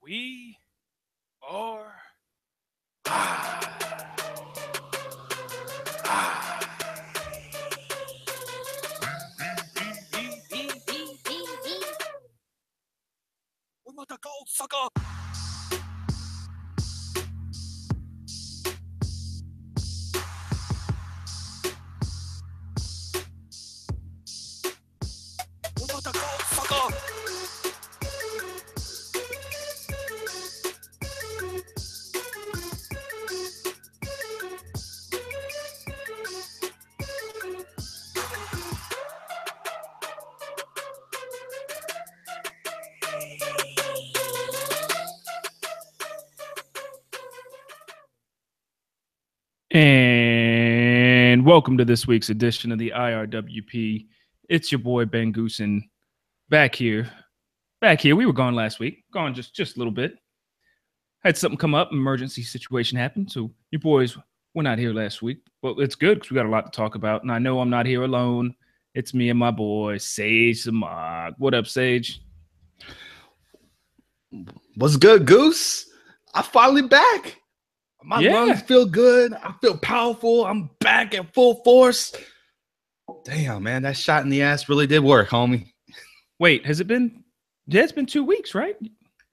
We are live. We're about to go, sucker. We're about to go, sucker. And welcome to this week's edition of the IRWP. It's your boy Ben Goosen back here. We were gone last week, gone just a little bit. Had something come up, emergency situation happened, so you boys were not here last week. Well, it's good because we got a lot to talk about, and I know I'm not here alone. It's me and my boy Sage Samag. What up, Sage? What's good, Goose? I'm finally back. My lungs feel good. I feel powerful. I'm back at full force. Damn, man, that shot in the ass really did work, homie. Wait, has it been? Yeah, it's been 2 weeks, right?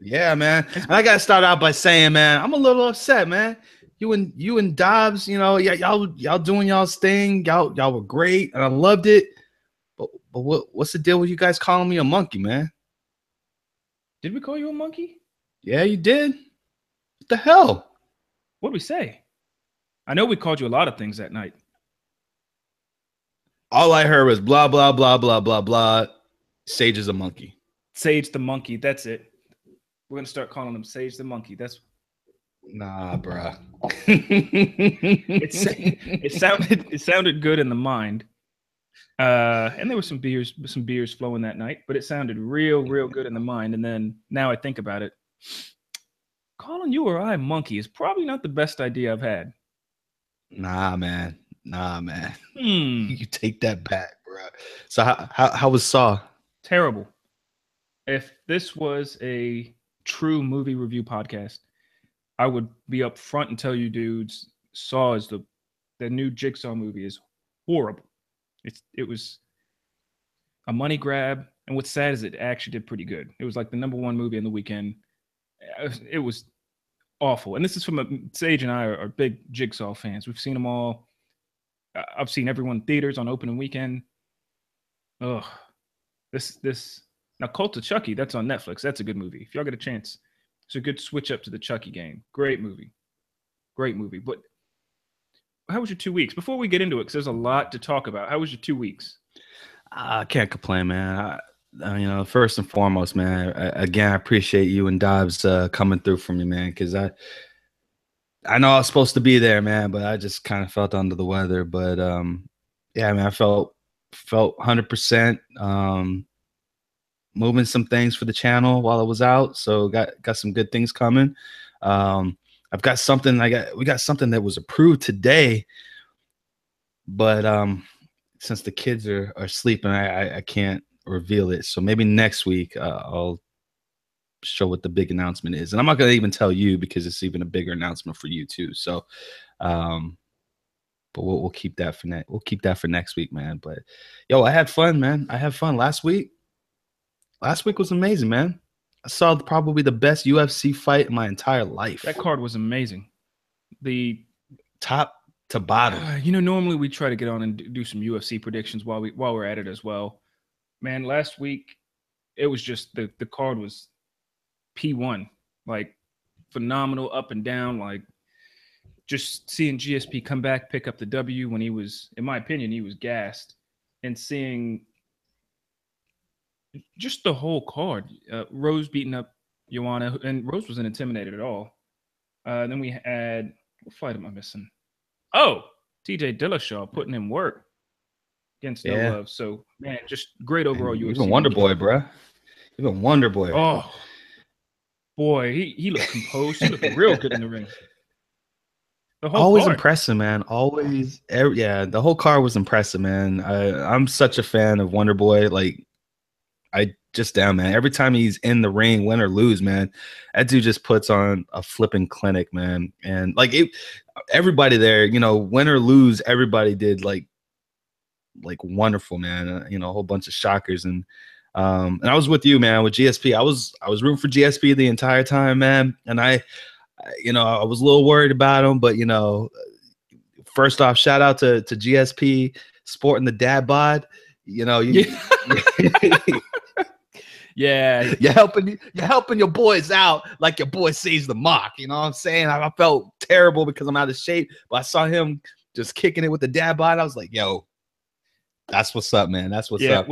Yeah, man. And I gotta start out by saying, man, I'm a little upset, man. You and Dobbs, you know, y'all doing y'all's thing. Y'all were great, and I loved it. But what's the deal with you guys calling me a monkey, man? Did we call you a monkey? Yeah, you did. What the hell? What did we say? I know we called you a lot of things that night. All I heard was blah, blah, blah, blah, blah, blah. Sage is a monkey. Sage the monkey. That's it. We're going to start calling him Sage the monkey. That's... Nah, bruh. It sounded good in the mind. And there were some beers flowing that night, but it sounded real good in the mind. And then now I think about it, calling you or I monkey is probably not the best idea I've had. Nah, man. You take that back, bro. So how was Saw? Terrible. If this was a true movie review podcast, I would be up front and tell you dudes, Saw is the new Jigsaw movie is horrible. It was a money grab, and what's sad is it actually did pretty good. It was like the #1 movie in the weekend. It was awful. And this is from Sage and I are big Jigsaw fans. We've seen them all. I've seen everyone in theaters on opening weekend. Ugh. This now Cult of Chucky, that's on Netflix. That's a good movie. If y'all get a chance, it's a good switch up to the Chucky game. Great movie. But how was your 2 weeks? Before we get into it, because there's a lot to talk about. How was your 2 weeks? I can't complain, man. First and foremost, man, I appreciate you and Dobbs coming through for me, man, because I know I was supposed to be there, man, but I just kind of felt under the weather. But yeah, man, I felt 100%. Moving some things for the channel while I was out, so got some good things coming. I've got something. We got something that was approved today, but since the kids are sleeping, I can't reveal it. So maybe next week I'll show what the big announcement is, and I'm not gonna even tell you because it's even a bigger announcement for you too. So, but we'll keep that for next. We'll keep that for next week, man. But yo, I had fun, man. I had fun last week. Last week was amazing, man. I saw probably the best UFC fight in my entire life. That card was amazing. The top to bottom. Normally we try to get on and do some UFC predictions while we're at it as well. Man, last week it was just the card was P1, like phenomenal, up and down. Like just seeing GSP come back, pick up the W when he was, in my opinion, he was gassed, and seeing just the whole card. Rose beating up Joanna, and Rose wasn't intimidated at all. Then we had, what fight am I missing? Oh, TJ Dillashaw putting in work against No Love. So, man, just great overall UFC. Even Wonder Boy, bro. Even Wonder Boy. Oh, boy, he looked composed. He looked real good in the ring. The whole always card. Impressive, man. Always, the whole card was impressive, man. I'm such a fan of Wonder Boy. Like, I just down, man. Every time he's in the ring, win or lose, man, that dude just puts on a flipping clinic, man. And like everybody there, you know, win or lose, everybody did like wonderful, man. A whole bunch of shockers, and I was with you, man, with GSP. I was rooting for GSP the entire time, man. And I was a little worried about him, but first off, shout out to GSP sporting the dad bod. Yeah, you're helping your boys out like your boy sees the mock. You know what I'm saying? I felt terrible because I'm out of shape, but I saw him just kicking it with the dad bod. I was like, yo, that's what's up, man. That's what's up.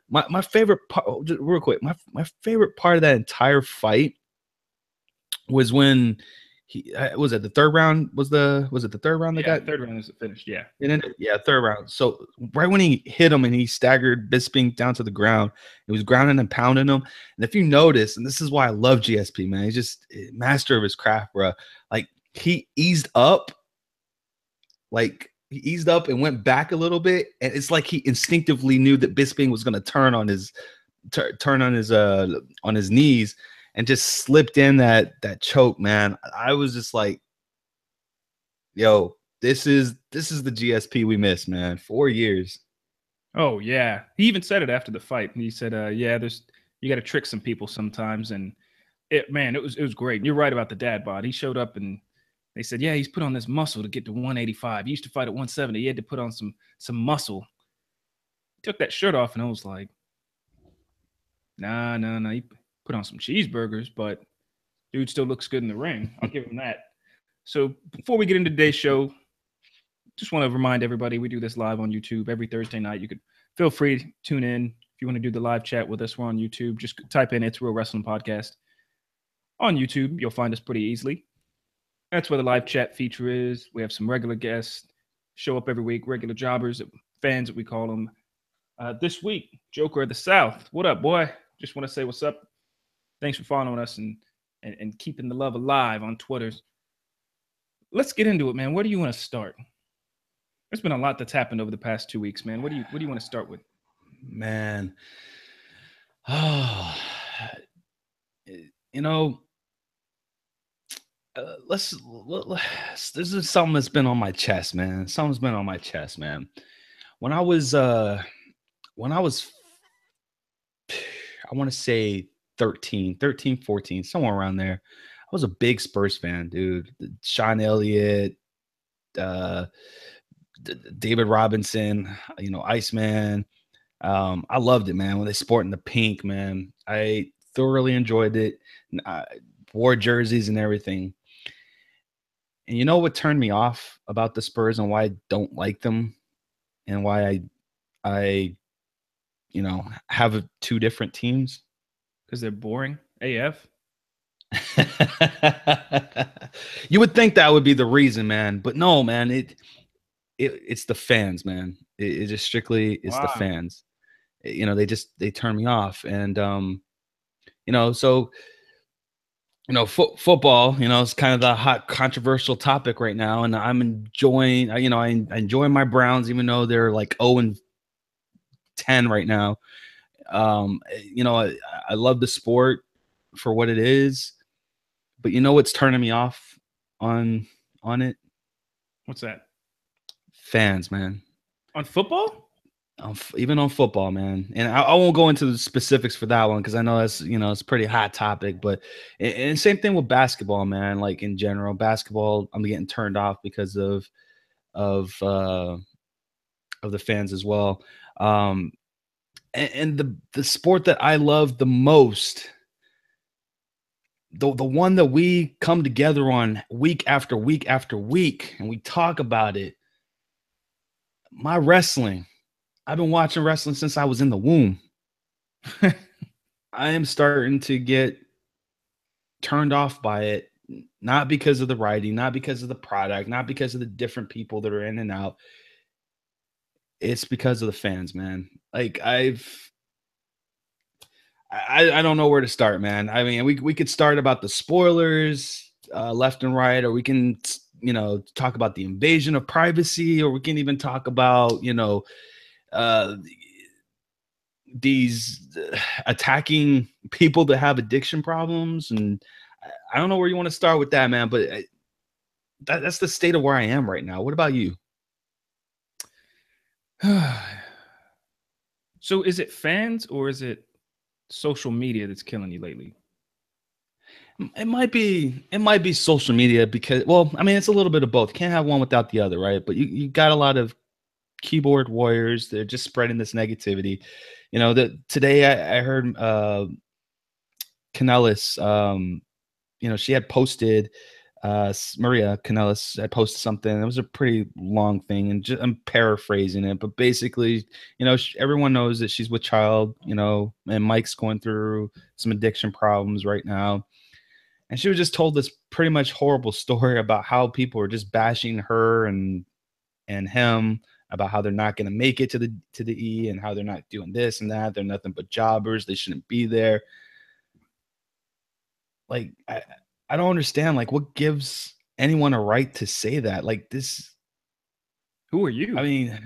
My favorite part, just real quick, my favorite part of that entire fight was when he was at the third round. Was it the third round? Third round is finished. Yeah, third round. So right when he hit him and he staggered Bisping down to the ground, he was grounding and pounding him. And if you notice, and this is why I love GSP, man, he's just a master of his craft, bro. Like he eased up, and went back a little bit, and it's like he instinctively knew that Bisping was going to turn on his knees, and just slipped in that choke, man. I was just like, yo, this is the GSP we miss, man. 4 years. Oh yeah, he even said it after the fight. He said, "Yeah, you got to trick some people sometimes," and it was great. And you're right about the dad bod. He showed up and they said, "Yeah, he's put on this muscle to get to 185. He used to fight at 170. He had to put on some muscle." He took that shirt off, and I was like, "Nah. He put on some cheeseburgers, but dude still looks good in the ring. I'll give him that." So before we get into today's show, just want to remind everybody we do this live on YouTube every Thursday night. You could feel free to tune in if you want to do the live chat with us. We're on YouTube. Just type in "It's Real Wrestling Podcast" on YouTube. You'll find us pretty easily. That's where the live chat feature is. We have some regular guests show up every week, regular jobbers, fans that we call them. This week, Joker of the South. What up, boy? Just want to say what's up. Thanks for following us and keeping the love alive on Twitter. Let's get into it, man. Where do you want to start? There's been a lot that's happened over the past 2 weeks, man. What do you want to start with? Man. This is something that's been on my chest, man. Something's been on my chest, man. When I was I want to say 13, 14, somewhere around there. I was a big Spurs fan, dude. Sean Elliott, David Robinson, Iceman. I loved it, man. When they sporting the pink, man, I thoroughly enjoyed it. I wore jerseys and everything. And you know what turned me off about the Spurs and why I don't like them, and why I have two different teams? Because they're boring AF. You would think that would be the reason, man, but no, man. It's the fans, man. It just strictly is the fans. They turn me off, and football, it's kind of the hot controversial topic right now, and I'm enjoying. I enjoy my Browns, even though they're like 0-10 right now. I love the sport for what it is, but you know what's turning me off on it? What's that? Fans, man. On football? Even on football, man. And I won't go into the specifics for that one because I know that's it's a pretty hot topic. But and same thing with basketball, man. Like in general, basketball, I'm getting turned off because of the fans as well. And the sport that I love the most, the one that we come together on week after week after week, and we talk about it. My wrestling. I've been watching wrestling since I was in the womb. I am starting to get turned off by it, not because of the writing, not because of the product, not because of the different people that are in and out. It's because of the fans, man. Like I don't know where to start, man. I mean, we could start about the spoilers left and right, or we can talk about the invasion of privacy, or we can even talk about these attacking people that have addiction problems, and I don't know where you want to start with that, man. But that's the state of where I am right now. What about you? So is it fans or is it social media that's killing you lately? It might be social media because, well, I mean, it's a little bit of both. Can't have one without the other, right? But you got a lot of keyboard warriors. They're just spreading this negativity. You know, that today I heard Canellis, you know, she had posted Maria Canellis had posted something. It was a pretty long thing, and I'm paraphrasing it, but basically, you know, everyone knows that she's with child, you know, and Mike's going through some addiction problems right now. And she was just told this pretty much horrible story about how people are just bashing her and him, about how they're not going to make it to the E, and how they're not doing this and that. They're nothing but jobbers. They shouldn't be there. Like I don't understand. Like, what gives anyone a right to say that? Like this. Who are you? I mean,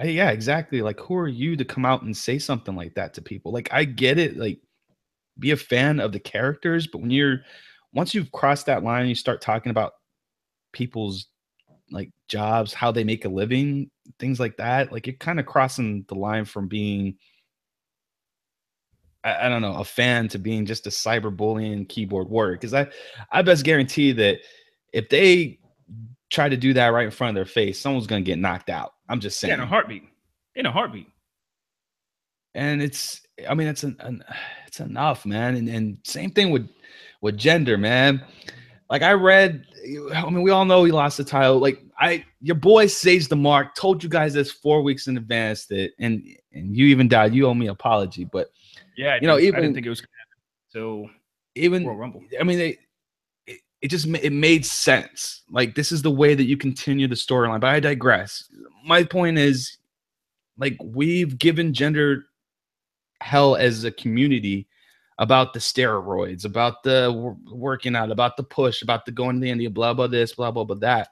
yeah, exactly. Like, who are you to come out and say something like that to people? Like, I get it. Like, be a fan of the characters, but once you've crossed that line, you start talking about people's like jobs, how they make a living, things like that. Like, you're kind of crossing the line from being, I don't know, a fan to being just a cyberbullying keyboard warrior. Because I best guarantee that if they try to do that right in front of their face, someone's gonna get knocked out. I'm just Yeah, in a saying. heartbeat. In a heartbeat. And I mean, it's enough, man. And same thing with gender, man. Like, I mean, we all know he lost the title. Like, your boy Sage the Mark told you guys this 4 weeks in advance that, and you even died. You owe me an apology, but Yeah, I you know, do. I didn't think it was gonna happen. So Royal even, Rumble. I mean, it just it made sense. Like, this is the way that you continue the storyline. But I digress. My point is, like, we've given gender hell as a community about the steroids, about the working out, about the push, about the going to the India, blah blah this, blah blah blah that.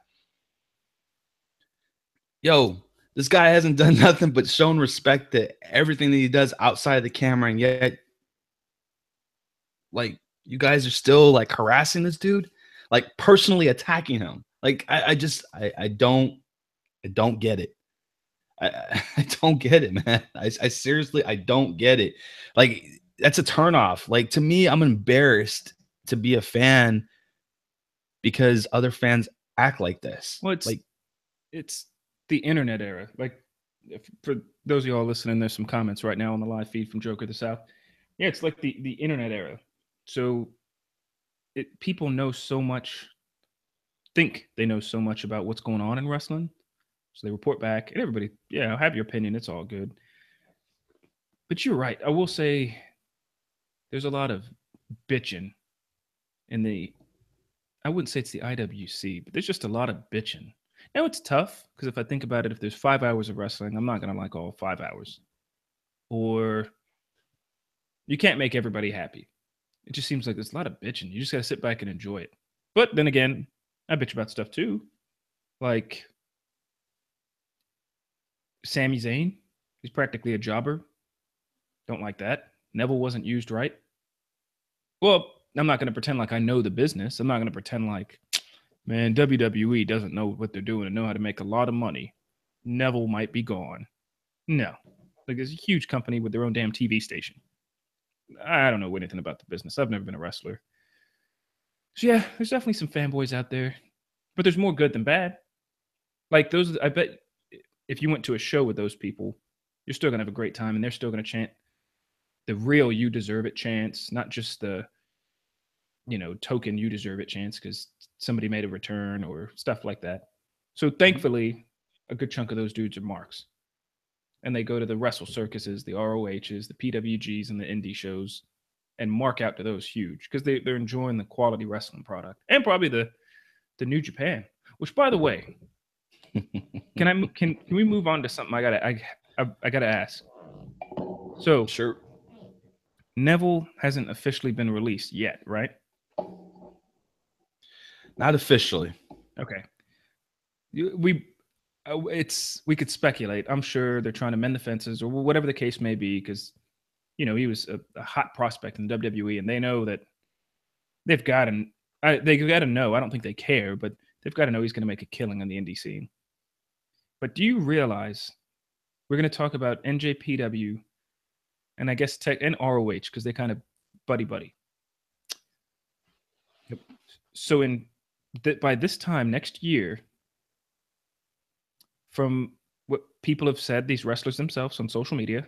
Yo, this guy hasn't done nothing but shown respect to everything that he does outside of the camera, and yet, like, you guys are still like harassing this dude, like personally attacking him. Like, I don't get it. I don't get it, man. I seriously, I don't get it. Like, that's a turnoff. Like, to me, I'm embarrassed to be a fan because other fans act like this. Well, Like, it's the internet era. Like, for those of y'all listening, there's some comments right now on the live feed from Joker the South. Yeah, it's like the internet era. So people know so much, think they know so much about what's going on in wrestling. So they report back, and everybody, yeah, have your opinion. It's all good. But you're right. I will say there's a lot of bitching in the, I wouldn't say it's the IWC, but there's just a lot of bitching. Now it's tough because if I think about it, if there's 5 hours of wrestling, I'm not going to like all 5 hours. Or you can't make everybody happy. It just seems like there's a lot of bitching. You just got to sit back and enjoy it. But then again, I bitch about stuff too. Like Sami Zayn, he's practically a jobber. Don't like that. Neville wasn't used right. Well, I'm not going to pretend like I know the business. I'm not going to pretend like, man, WWE doesn't know what they're doing and know how to make a lot of money. Neville might be gone. No. Like, there's a huge company with their own damn TV station. I don't know anything about the business. I've never been a wrestler. So yeah, there's definitely some fanboys out there, but there's more good than bad. Like those, I bet if you went to a show with those people, you're still gonna have a great time, and they're still gonna chant the real "You Deserve It" chants, not just the token "You Deserve It" chants because somebody made a return or stuff like that. So thankfully, a good chunk of those dudes are marks, and they go to the wrestle circuses, the ROHs, the PWGs, and the indie shows, and mark out to those huge because they're enjoying the quality wrestling product and probably the New Japan. Which, by the way, can we move on to something I gotta ask? So sure. Neville hasn't officially been released yet, right? Not officially. Okay. We could speculate. I'm sure they're trying to mend the fences or whatever the case may be because he was a hot prospect in the WWE, and they know that they've got to. They've got to know. I don't think they care, but they've got to know he's going to make a killing on the indie scene. But do you realize we're going to talk about NJPW and I guess Tech and ROH because they kind of buddy. Yep. So by this time next year, from what people have said, these wrestlers themselves on social media,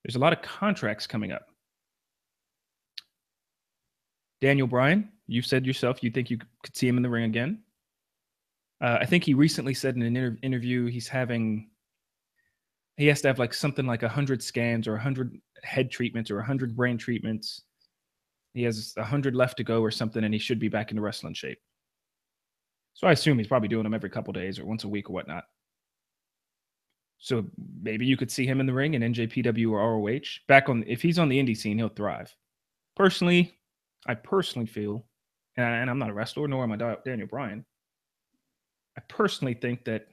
there's a lot of contracts coming up. Daniel Bryan, you said yourself you think you could see him in the ring again. I think he recently said in an interview he has to have like something like 100 scans or 100 head treatments or 100 brain treatments. He has 100 left to go or something, and he should be back into wrestling shape. So I assume he's probably doing them every couple days or once a week or whatnot. So maybe you could see him in the ring in NJPW or ROH. If he's on the indie scene, he'll thrive. I personally feel, and I'm not a wrestler, nor am I Daniel Bryan. I personally think that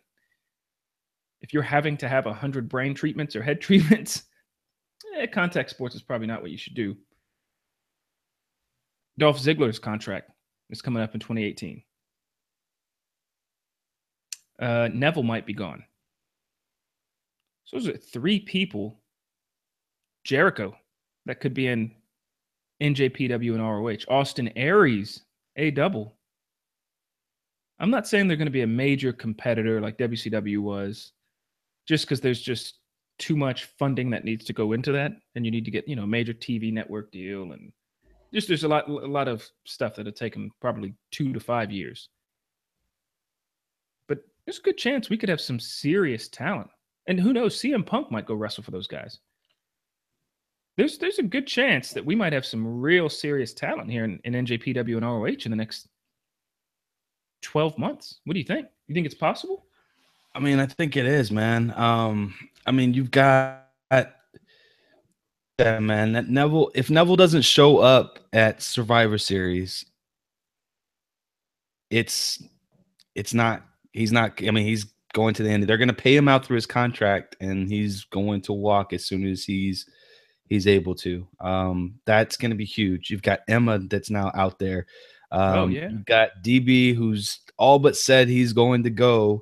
if you're having to have 100 brain treatments or head treatments, contact sports is probably not what you should do. Dolph Ziggler's contract is coming up in 2018. Neville might be gone. So those are 3 people. Jericho, that could be in NJPW and ROH. Austin Aries, a double. I'm not saying they're going to be a major competitor like WCW was, just because there's just too much funding that needs to go into that, and you need to get a major TV network deal, and just there's a lot of stuff that'll take them probably 2 to 5 years. But there's a good chance we could have some serious talent, and who knows, CM Punk might go wrestle for those guys. There's a good chance that we might have some real serious talent here in NJPW and ROH in the next 12 months. What do you think? You think it's possible? I mean, I think it is, man. I mean, you've got man, that Neville, if Neville doesn't show up at Survivor Series, he's not, I mean, he's going to the end. They're going to pay him out through his contract, and he's going to walk as soon as he's able to. That's going to be huge. You've got Emma that's now out there. You've got DB who's all but said he's going to go.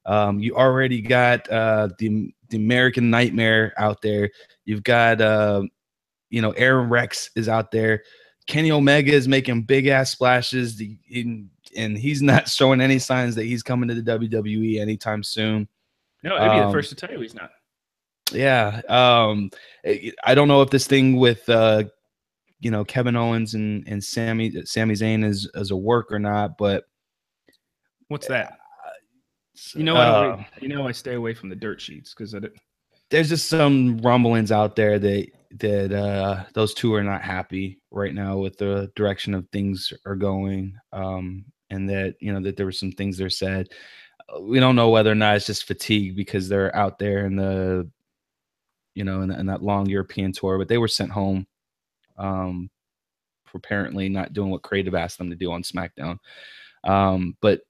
You already got the American Nightmare out there. You've got Aaron Rex is out there. Kenny Omega is making big ass splashes, and he's not showing any signs that he's coming to the WWE anytime soon. No, I'd be the first to tell you he's not. Yeah. I don't know if this thing with Kevin Owens and Sami Zayn is a work or not, but what's that? I stay away from the dirt sheets because there's just some rumblings out there that those two are not happy right now with the direction of things are going, and that that there were some things they're said. We don't know whether or not it's just fatigue because they're out there in the in that long European tour, but they were sent home for apparently not doing what Creative asked them to do on SmackDown. But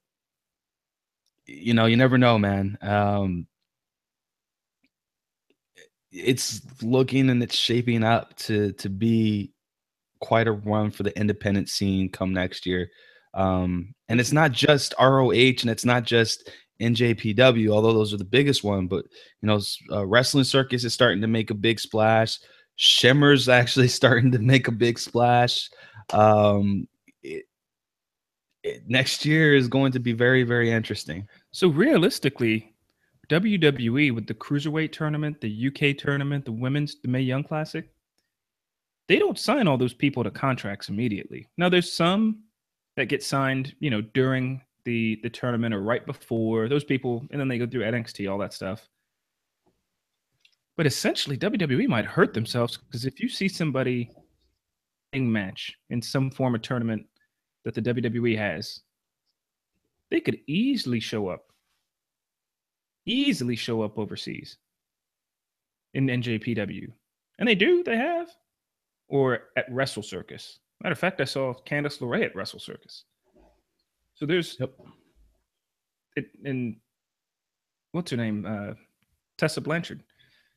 you never know, man. It's looking and it's shaping up to be quite a run for the independent scene come next year. And it's not just ROH and it's not just NJPW, although those are the biggest one, but Wrestling Circus is starting to make a big splash. Shimmer's actually starting to make a big splash. Next year is going to be very, very interesting. So realistically, WWE with the Cruiserweight tournament, the UK tournament, the Mae Young Classic, they don't sign all those people to contracts immediately. Now, there's some that get signed, during the tournament or right before those people, and then they go through NXT, all that stuff. But essentially, WWE might hurt themselves because if you see somebody match in some form of tournament that the WWE has, they could easily show up overseas in NJPW. And they have, or at Wrestle Circus. Matter of fact, I saw Candice LeRae at Wrestle Circus. So there's, and what's her name? Tessa Blanchard.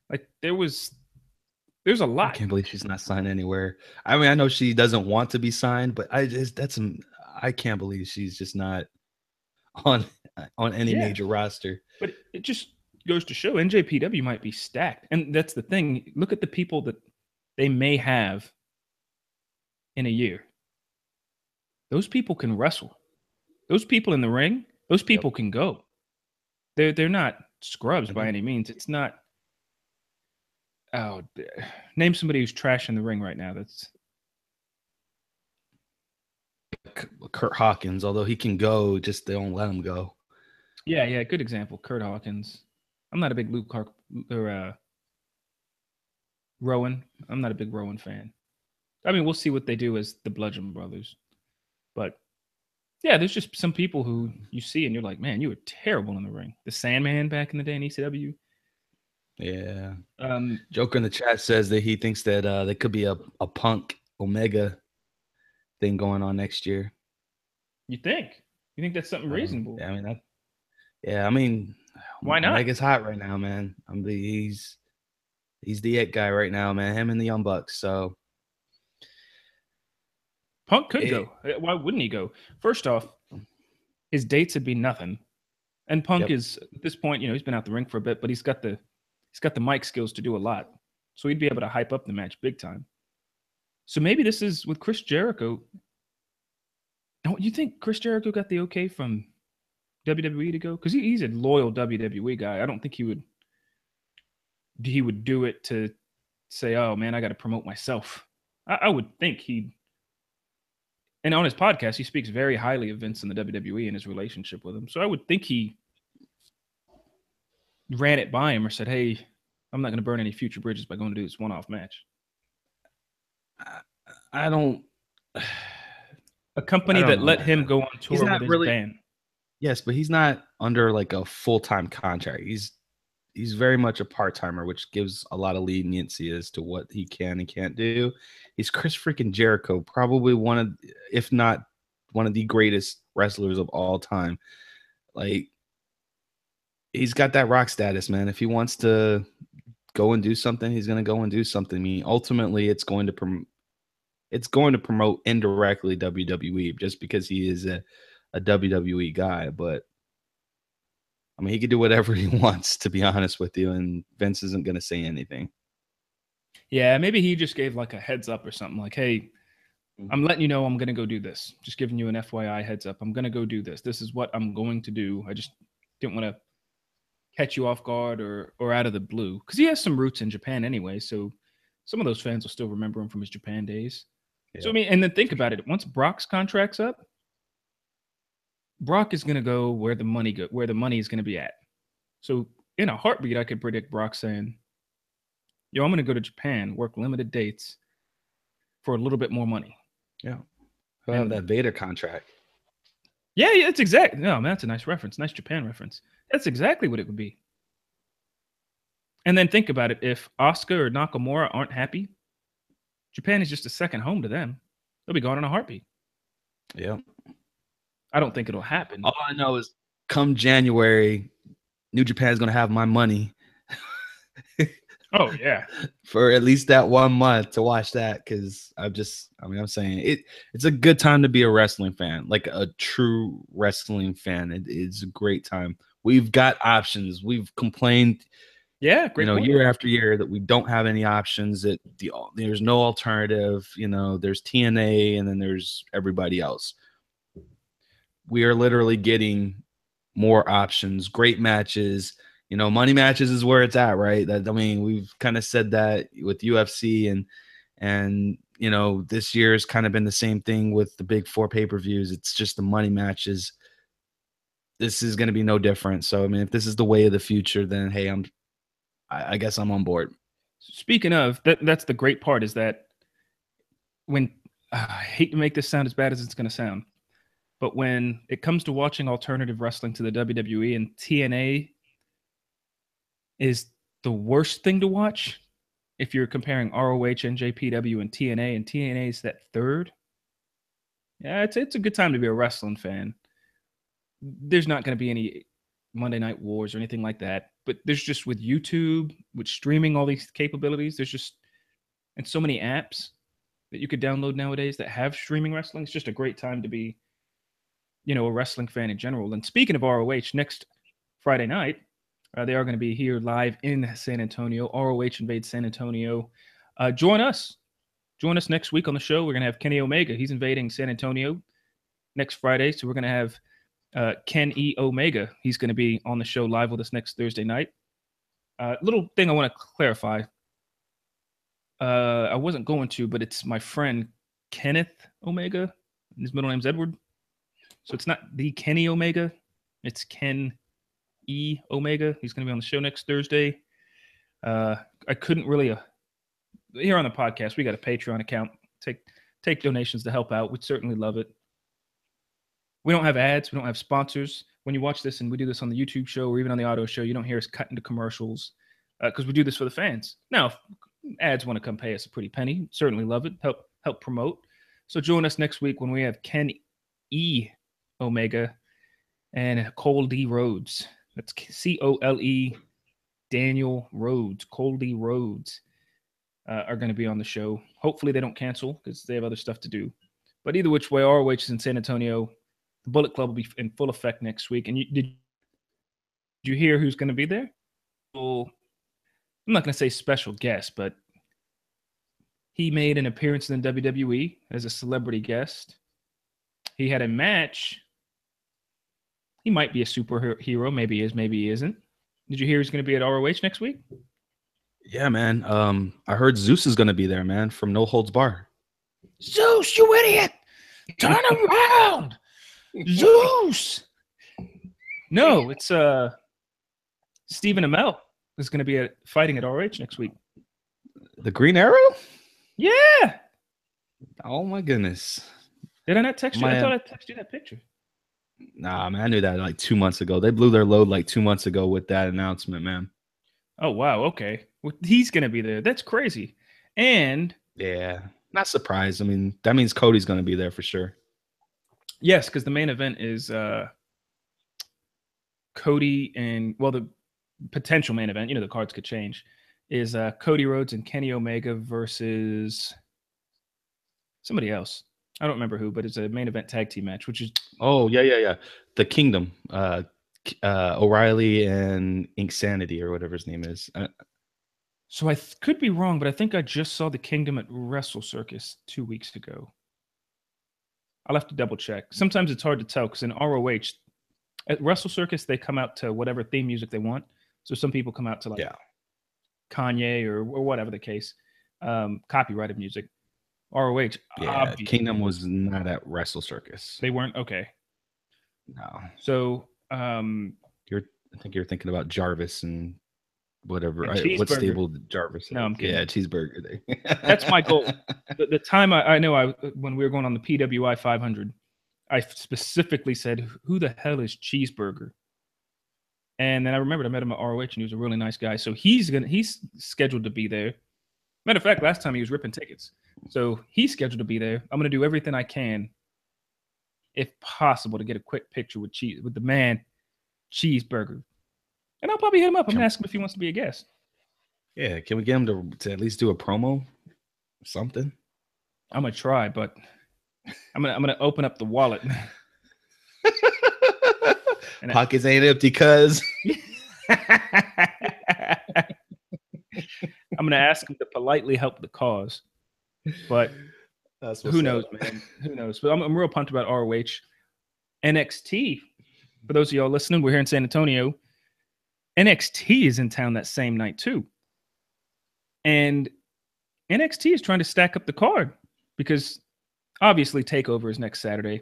Like there was There's a I lot. can't believe she's not signed anywhere. I mean, I know she doesn't want to be signed, but I can't believe she's just not on any Yeah, major roster. but it just goes to show NJPW might be stacked, and that's the thing. Look at the people that they may have in a year. Those people can wrestle. Those people in the ring, those Yep. people can go. They're not scrubs by Mhm. any means. It's not. Oh, name somebody who's trash in the ring right now. That's Kurt Hawkins, although he can go, just they don't let him go. yeah. Good example. Kurt Hawkins. I'm not a big Luke Clark or Rowan. I'm not a big Rowan fan. I mean, we'll see what they do as the Bludgeon Brothers, but yeah, there's just some people who you see and you're like, man, you were terrible in the ring. The Sandman back in the day in ECW. Yeah. Um, Joker in the chat says that he thinks that there could be a Punk Omega thing going on next year. you think? You think that's something reasonable? Yeah, I mean I mean, Why not? Omega's hot right now, man. He's the it guy right now, man. Him and the Young Bucks. So Punk could go. Why wouldn't he go? First off, his dates would be nothing. And Punk Yep. is at this point, he's been out the ring for a bit, but he's got the mic skills to do a lot. So he'd be able to hype up the match big time. So maybe this is with Chris Jericho. Don't you think Chris Jericho got the okay from WWE to go? Because he's a loyal WWE guy. I don't think he would do it to say, oh man, I got to promote myself. I would think he'd. And on his podcast, he speaks very highly of Vince and the WWE and his relationship with him. So I would think he ran it by him or said, hey, I'm not going to burn any future bridges by going to do this one-off match. I don't. A company that let him go on tour with his band. Yes, but he's not under like a full-time contract. He's very much a part-timer, which gives a lot of leniency as to what he can and can't do. He's Chris freaking Jericho, probably one of, if not one of the greatest wrestlers of all time. Like, he's got that rock status, man. If he wants to go and do something, he's going to go and do something. I mean, ultimately, it's going to promote indirectly WWE just because he is a WWE guy. But I mean, he could do whatever he wants, to be honest with you, and Vince isn't going to say anything. Yeah, maybe he just gave like a heads up or something like, hey, I'm letting you know I'm going to go do this. Just giving you an FYI heads up. I'm going to go do this. This is what I'm going to do. I just didn't want to catch you off guard or out of the blue because he has some roots in Japan anyway. So some of those fans will still remember him from his Japan days. Yeah. So, I mean, and then think about it. Once Brock's contract's up, Brock is going to go where the money is going to be at. So in a heartbeat, I could predict Brock saying, yo, I'm going to go to Japan, work limited dates for a little bit more money. Yeah. He'll have that Vader contract. Yeah, it's exactly. No, man, that's a nice reference. Nice Japan reference. That's exactly what it would be. And then think about it. If Asuka or Nakamura aren't happy, Japan is just a second home to them. They'll be gone in a heartbeat. Yeah. I don't think it'll happen. All I know is come January, New Japan is going to have my money. Oh, yeah. For at least that 1 month to watch that, because I'm saying it's a good time to be a wrestling fan, like a true wrestling fan. It's a great time. We've got options. We've complained, great point. year after year that we don't have any options, that there's no alternative. There's TNA and then there's everybody else. We are literally getting more options, great matches. Money matches is where it's at, right? We've kind of said that with UFC and this year's kind of been the same thing with the big 4 pay-per-views. It's just the money matches. This is going to be no different. So, I mean, if this is the way of the future, then hey, I guess I'm on board. Speaking of, that's the great part is that when I hate to make this sound as bad as it's going to sound, but when it comes to watching alternative wrestling to the WWE and TNA is the worst thing to watch if you're comparing ROH, NJPW, and TNA is that third. Yeah, it's a good time to be a wrestling fan. There's not going to be any Monday Night Wars or anything like that, but there's just with YouTube, with streaming all these capabilities, there's just and so many apps that you could download nowadays that have streaming wrestling. It's just a great time to be, a wrestling fan in general. And speaking of ROH, next Friday night, they are going to be here live in San Antonio. ROH invades San Antonio. Join us. Join us next week on the show. We're going to have Kenny Omega. He's invading San Antonio next Friday. So we're going to have Ken E. Omega. He's going to be on the show live with us next Thursday night. Little thing I want to clarify. I wasn't going to, but it's my friend Kenneth Omega. His middle name's Edward. So it's not the Kenny Omega. It's Ken E. Omega. He's going to be on the show next Thursday. I couldn't really... here on the podcast, we got a Patreon account. Take donations to help out. We'd certainly love it. We don't have ads. We don't have sponsors. When you watch this and we do this on the YouTube show or even on the auto show, you don't hear us cut into commercials because we do this for the fans. Now, if ads want to come pay us a pretty penny, certainly love it. Help promote. So join us next week when we have Ken E. Omega and Cole D. Rhodes. That's Cole Daniel Rhodes. Cole D. Rhodes are going to be on the show. Hopefully they don't cancel because they have other stuff to do. But either which way, ROH is in San Antonio. The Bullet Club will be in full effect next week. And did you hear who's going to be there? Well, I'm not going to say special guest, but he made an appearance in the WWE as a celebrity guest. He had a match. He might be a superhero. Maybe he is, maybe he isn't. Did you hear he's going to be at ROH next week? Yeah, man. I heard Zeus is going to be there, man, from No Holds Bar. Zeus, you idiot! Turn around! Zeus! No, it's Stephen Amell is going to be fighting at ROH next week. The Green Arrow? Yeah! Oh, my goodness. Did I not text you? I thought I texted you that picture. Nah, man, I knew that like 2 months ago. They blew their load like 2 months ago with that announcement, man. Oh, wow. Okay. Well, he's going to be there. That's crazy. And... yeah, not surprised. I mean, that means Cody's going to be there for sure. Yes, because the main event is Cody and... well, the potential main event, the cards could change, is Cody Rhodes and Kenny Omega versus somebody else. I don't remember who, but it's a main event tag team match, which is... oh, yeah. The Kingdom. O'Reilly and Inksanity or whatever his name is. So I could be wrong, but I think I just saw the Kingdom at Wrestle Circus 2 weeks ago. I'll have to double check. Sometimes it's hard to tell because in ROH, at Wrestle Circus, they come out to whatever theme music they want. So some people come out to Kanye or whatever the case, copyrighted music. ROH. Yeah, Kingdom was not at Wrestle Circus. They weren't? Okay. No. So I think you're thinking about Jarvis and whatever. What stable Jarvis? No, I'm kidding. Yeah, Cheeseburger. That's my goal. The time I know when we were going on the PWI 500, I specifically said, "Who the hell is Cheeseburger?" And then I remembered I met him at ROH, and he was a really nice guy. So he's scheduled to be there. Matter of fact, last time he was ripping tickets, so he's scheduled to be there. I'm going to do everything I can, if possible, to get a quick picture with the man, Cheeseburger. And I'll probably hit him up. I'm going to ask him if he wants to be a guest. Yeah, can we get him to at least do a promo? Something? I'm going to try, but I'm gonna open up the wallet. Pockets ain't empty, cuz. I'm going to ask him to politely help the cause. But who knows, man? Who knows? But I'm real pumped about ROH. NXT, for those of y'all listening, we're here in San Antonio. NXT is in town that same night too. And NXT is trying to stack up the card because obviously TakeOver is next Saturday,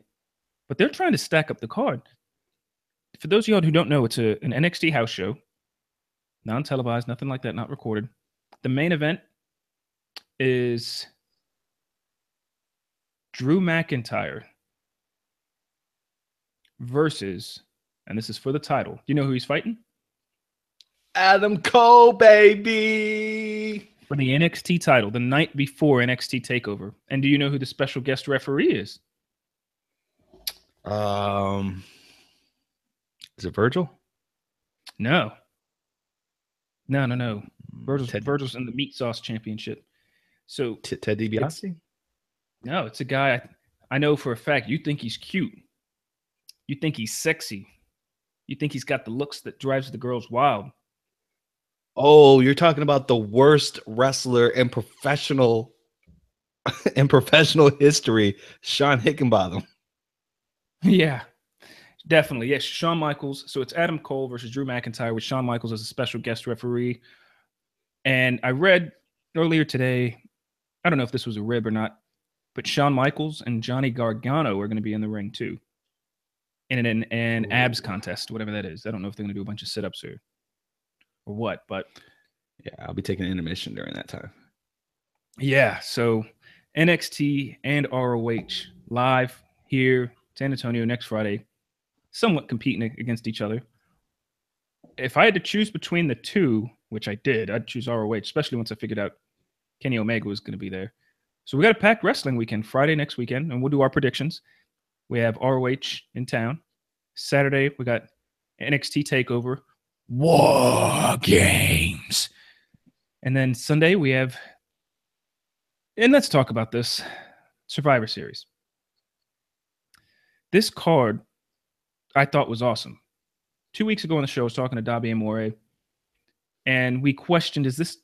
but they're trying to stack up the card. For those of y'all who don't know, it's an NXT house show, non-televised, nothing like that, not recorded. The main event is Drew McIntyre versus, and this is for the title. Do you know who he's fighting? Adam Cole, baby. For the NXT title, the night before NXT TakeOver. And do you know who the special guest referee is? Is it Virgil? No. Virgil's in the Meat Sauce Championship. So Ted DiBiase? no, it's a guy I know for a fact. You think he's cute. You think he's sexy. You think he's got the looks that drives the girls wild. Oh, you're talking about the worst wrestler in professional history, Sean Hickenbottom. Yeah, definitely. Yes, Shawn Michaels. So it's Adam Cole versus Drew McIntyre with Shawn Michaels as a special guest referee. And I read earlier today, I don't know if this was a rib or not, but Shawn Michaels and Johnny Gargano are going to be in the ring too. In an abs contest, whatever that is. I don't know if they're going to do a bunch of sit-ups or what, but yeah, I'll be taking intermission during that time. Yeah, so NXT and ROH live here, San Antonio next Friday, somewhat competing against each other. If I had to choose between the two, which I did, I'd choose ROH, especially once I figured out Kenny Omega was going to be there. So we got a packed wrestling weekend, Friday next weekend, and we'll do our predictions. We have ROH in town. Saturday, we got NXT TakeOver, War Games. And then Sunday, we have, and let's talk about this, Survivor Series. This card I thought was awesome. 2 weeks ago on the show, I was talking to Dabi Amore, and we questioned, is this,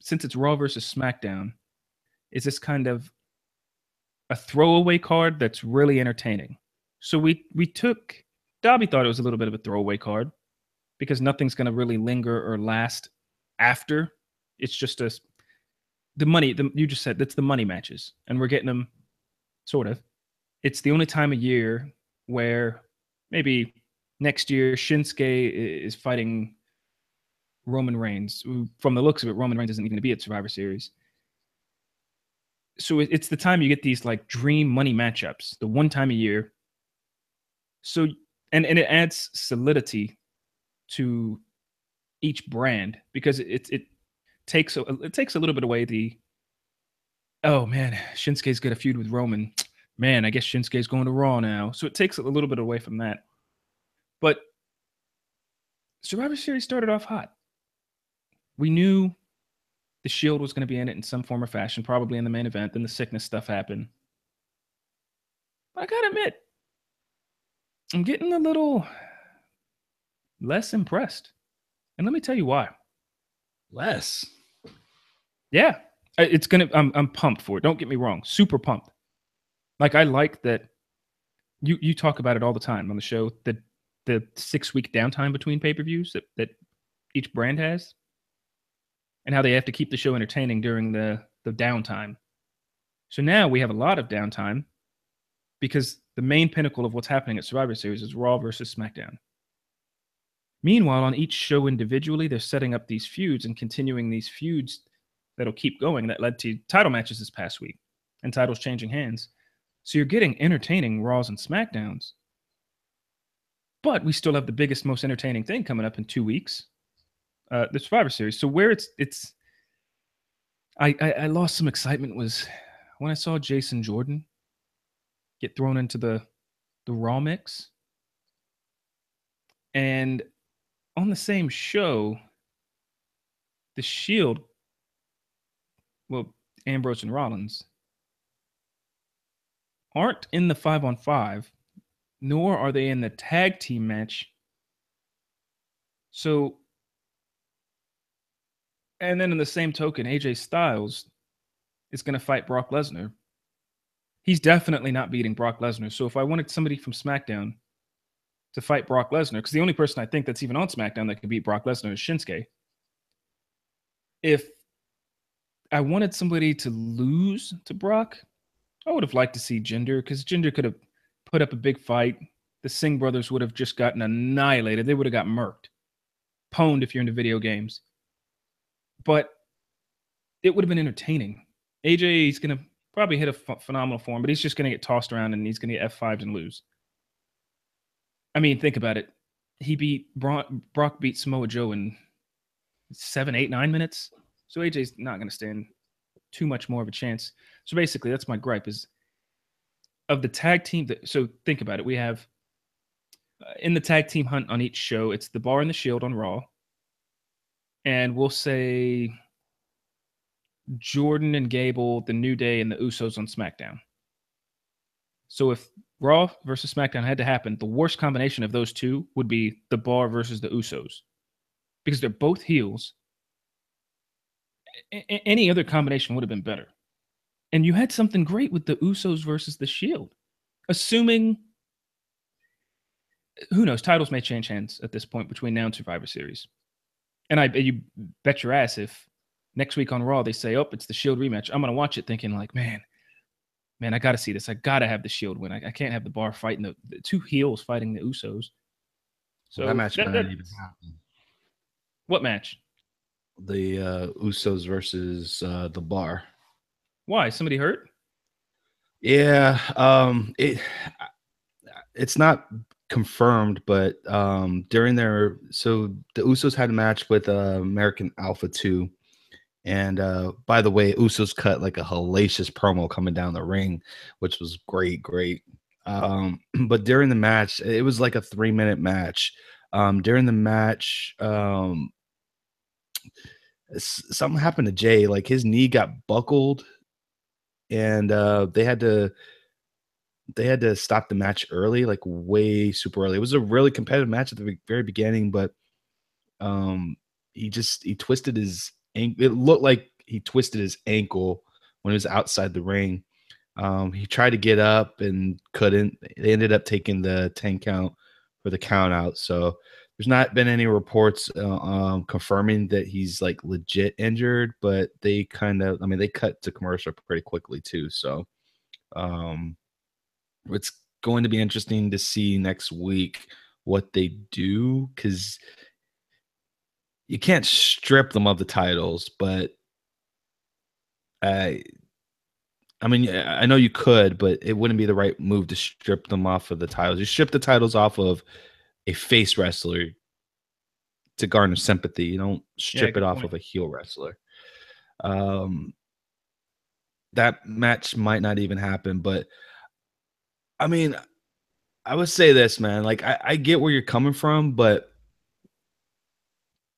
since it's Raw versus SmackDown, is this kind of a throwaway card that's really entertaining? So we took, Dabi thought it was a little bit of a throwaway card because nothing's going to really linger or last after. It's just the money, you just said, that's the money matches, and we're getting them, sort of. It's the only time of year where maybe next year Shinsuke is fighting Roman Reigns. From the looks of it, Roman Reigns isn't even going to be at Survivor Series. So it's the time you get these like dream money matchups, the one time a year. So and it adds solidity to each brand because it takes a little bit away the, oh man, Shinsuke's got a feud with Roman. Man, I guess Shinsuke's going to Raw now. So it takes a little bit away from that. But Survivor Series started off hot. We knew the Shield was going to be in it in some form or fashion, probably in the main event. Then the sickness stuff happened. But I got to admit, I'm getting a little less impressed. And let me tell you why. Less. Yeah. I'm pumped for it. Don't get me wrong. Super pumped. Like, I like that you talk about it all the time on the show, that the 6-week downtime between pay-per-views that each brand has, and how they have to keep the show entertaining during the downtime. So now we have a lot of downtime because the main pinnacle of what's happening at Survivor Series is Raw versus SmackDown. Meanwhile, on each show individually, they're setting up these feuds and continuing these feuds that'll keep going, that led to title matches this past week and titles changing hands. So you're getting entertaining Raws and SmackDowns. But we still have the biggest, most entertaining thing coming up in 2 weeks, the Survivor Series. So where I lost some excitement was when I saw Jason Jordan get thrown into the Raw mix. And on the same show, the Shield, well, Ambrose and Rollins, aren't in the 5-on-5, nor are they in the tag team match. So, and then in the same token, AJ Styles is going to fight Brock Lesnar. He's definitely not beating Brock Lesnar. So if I wanted somebody from SmackDown to fight Brock Lesnar, because the only person I think that's even on SmackDown that can beat Brock Lesnar is Shinsuke. If I wanted somebody to lose to Brock, I would have liked to see Jinder, because Jinder could have put up a big fight. The Singh brothers would have just gotten annihilated. They would have got murked. Pwned if you're into video games. But it would have been entertaining. AJ is going to probably hit a phenomenal form, but he's just going to get tossed around and he's going to get F5'd and lose. I mean, think about it. He beat Brock beat Samoa Joe in 7, 8, 9 minutes. So AJ's not going to stand too much more of a chance. So basically, that's my gripe, is of the tag team. So think about it. We have in the tag team hunt on each show, it's the Bar and the Shield on Raw. And we'll say Jordan and Gable, The New Day, and the Usos on SmackDown. So if Raw versus SmackDown had to happen, the worst combination of those two would be the Bar versus the Usos because they're both heels. Any other combination would have been better. And you had something great with the Usos versus the Shield. Assuming, who knows, titles may change hands at this point between now and Survivor Series. And you bet your ass if next week on Raw they say, "Oh, it's the Shield rematch," I'm gonna watch it thinking like, man, I got to see this. I got to have the Shield win. I can't have the Bar fighting the two heels fighting the Usos. So that match might not even happen. What match? The Usos versus the Bar. Why? Somebody hurt? Yeah. It's not confirmed, but during the Usos had a match with American Alpha 2. And by the way, Usos cut like a hellacious promo coming down the ring, which was great. But during the match, it was like a 3-minute match. During the match, something happened to Jay. Like his knee got buckled, and they had to stop the match early, like way super early. It was a really competitive match at the very beginning, but he twisted his ankle. It looked like he twisted his ankle when he was outside the ring. He tried to get up and couldn't. They ended up taking the 10 count for the count out. So there's not been any reports confirming that he's like legit injured, but they they cut to commercial pretty quickly too. So it's going to be interesting to see next week what they do, because you can't strip them of the titles, but I mean, I know you could, but it wouldn't be the right move to strip them off of the titles. You strip the titles off of a face wrestler to garner sympathy. You don't strip it off of a heel wrestler. That match might not even happen, but I mean, I would say this, man. Like, I get where you're coming from, but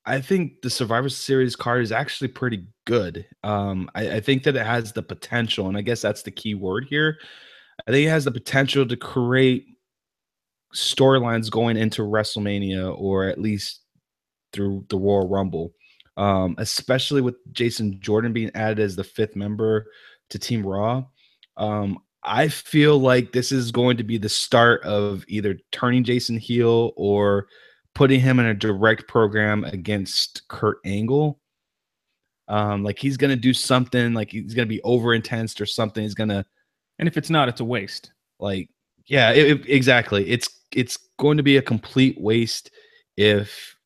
I think the Survivor Series card is actually pretty good. I think that it has the potential, and I guess that's the key word here. I think it has the potential to create storylines going into WrestleMania, or at least through the Royal Rumble, especially with Jason Jordan being added as the 5th member to Team Raw. I feel like this is going to be the start of either turning Jason heel or putting him in a direct program against Kurt Angle. Like he's going to do something, like he's going to be over intense or something. He's going to, and if it's not, it's a waste. Like, yeah, exactly. It's going to be a complete waste if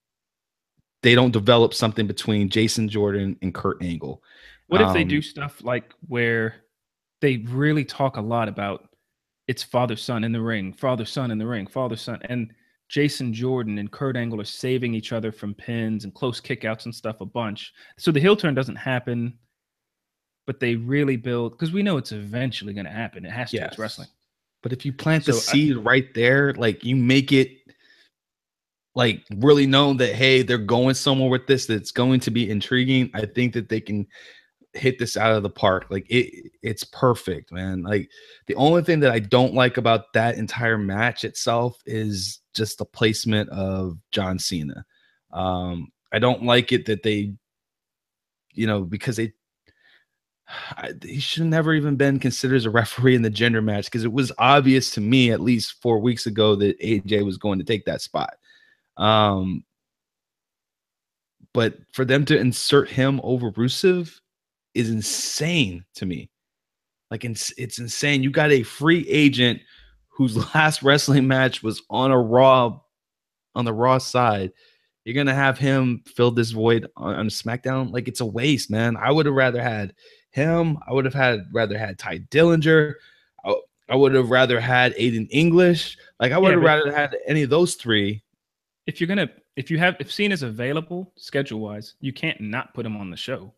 they don't develop something between Jason Jordan and Kurt Angle. What if they do stuff like where they really talk a lot about it's father-son in the ring, father-son in the ring, father-son, and Jason Jordan and Kurt Angle are saving each other from pins and close kickouts and stuff a bunch. So the heel turn doesn't happen, but they really build, because we know it's eventually going to happen. It has to. It's wrestling. But if you plant the seed right there, like you make it like really known that, hey, they're going somewhere with this that's going to be intriguing, I think that they can hit this out of the park. Like it's perfect, man. Like the only thing that I don't like about that entire match itself is just the placement of John Cena. I don't like it that they, because he should have never even been considered as a referee in the gender match, because it was obvious to me at least 4 weeks ago that AJ was going to take that spot. But for them to insert him over Rusev is insane to me. Like it's insane. You got a free agent whose last wrestling match was on the Raw side. You're gonna have him fill this void on SmackDown. Like it's a waste, man. I would have rather had him. I would have rather had Ty Dillinger. I would have rather had Aiden English. Like I would have rather had any of those three. If Cena's available schedule wise, you can't not put him on the show.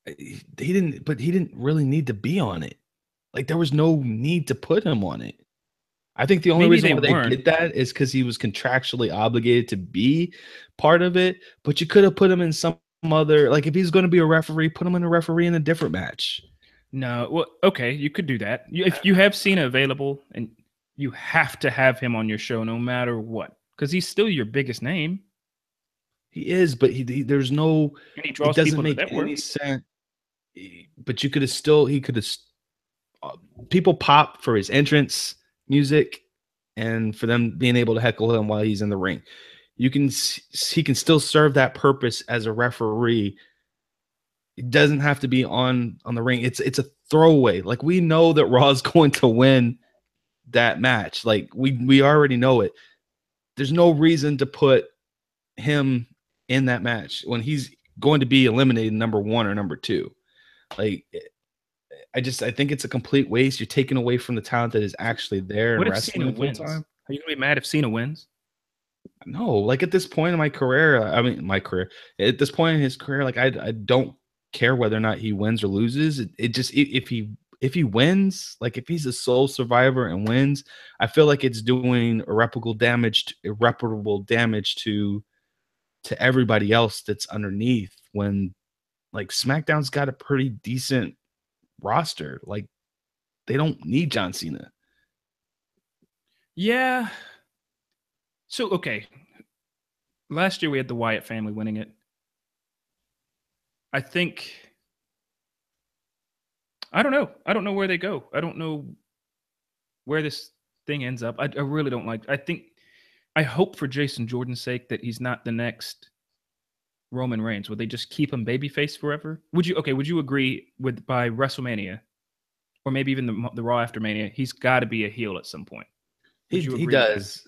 He didn't really need to be on it. Like there was no need to put him on it. I think the only reason why they did that is because he was contractually obligated to be part of it. But you could have put him in some other, like if he's going to be a referee, put him in a referee in a different match. No, well, okay, you could do that. If you have Cena available, and you have to have him on your show no matter what, because he's still your biggest name, He is, but there's no. and he It draws doesn't people to the make network. any sense. But you could have still. He could have. People pop for his entrance music, and for them being able to heckle him while he's in the ring. He can still serve that purpose as a referee. It doesn't have to be on the ring. It's a throwaway. Like we know that Raw's going to win that match. Like we already know it. There's no reason to put him in that match when he's going to be eliminated number 1 or number 2. Like I think it's a complete waste. You're taking away from the talent that is actually there What and if Cena wrestling full wins? time. Are you gonna be mad if Cena wins? No, like at this point in my career, at this point in his career, like I don't care whether or not he wins or loses. It just if he wins, like if he's a sole survivor and wins, I feel like it's doing irreparable damage to everybody else that's underneath. When like SmackDown's got a pretty decent roster, like they don't need John Cena. Yeah. So okay, last year we had the Wyatt family winning it. I think I don't know. I don't know where they go. I don't know where this thing ends up. I really don't like. I hope for Jason Jordan's sake that he's not the next Roman Reigns. Would they just keep him babyface forever? Would you agree with by WrestleMania, or maybe even the Raw after Mania, he's got to be a heel at some point? Would you He agree with that? does.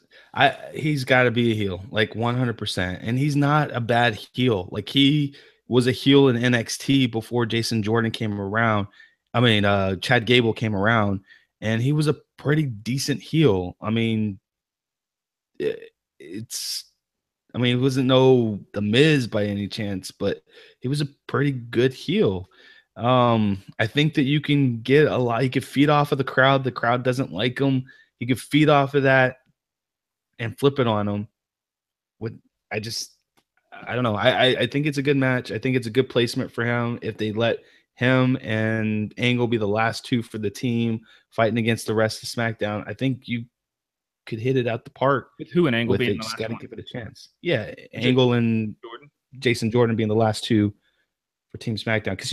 He's got to be a heel, like 100%. And he's not a bad heel. Like he was a heel in NXT before Jason Jordan came around. I mean, Chad Gable came around, and he was a pretty decent heel. I mean, it's. I mean, it wasn't no The Miz by any chance, but he was a pretty good heel. I think that you can get a lot. You could feed off of the crowd. The crowd doesn't like him. You could feed off of that and flip it on him. With I don't know. I think it's a good match. I think it's a good placement for him if they let him and Angle be the last two for the team fighting against the rest of SmackDown. I think you could hit it out the park With who and Angle with being it. the Just last got to one? give it a chance. Yeah, Angle and Jordan. Jason Jordan being the last two for Team SmackDown. Because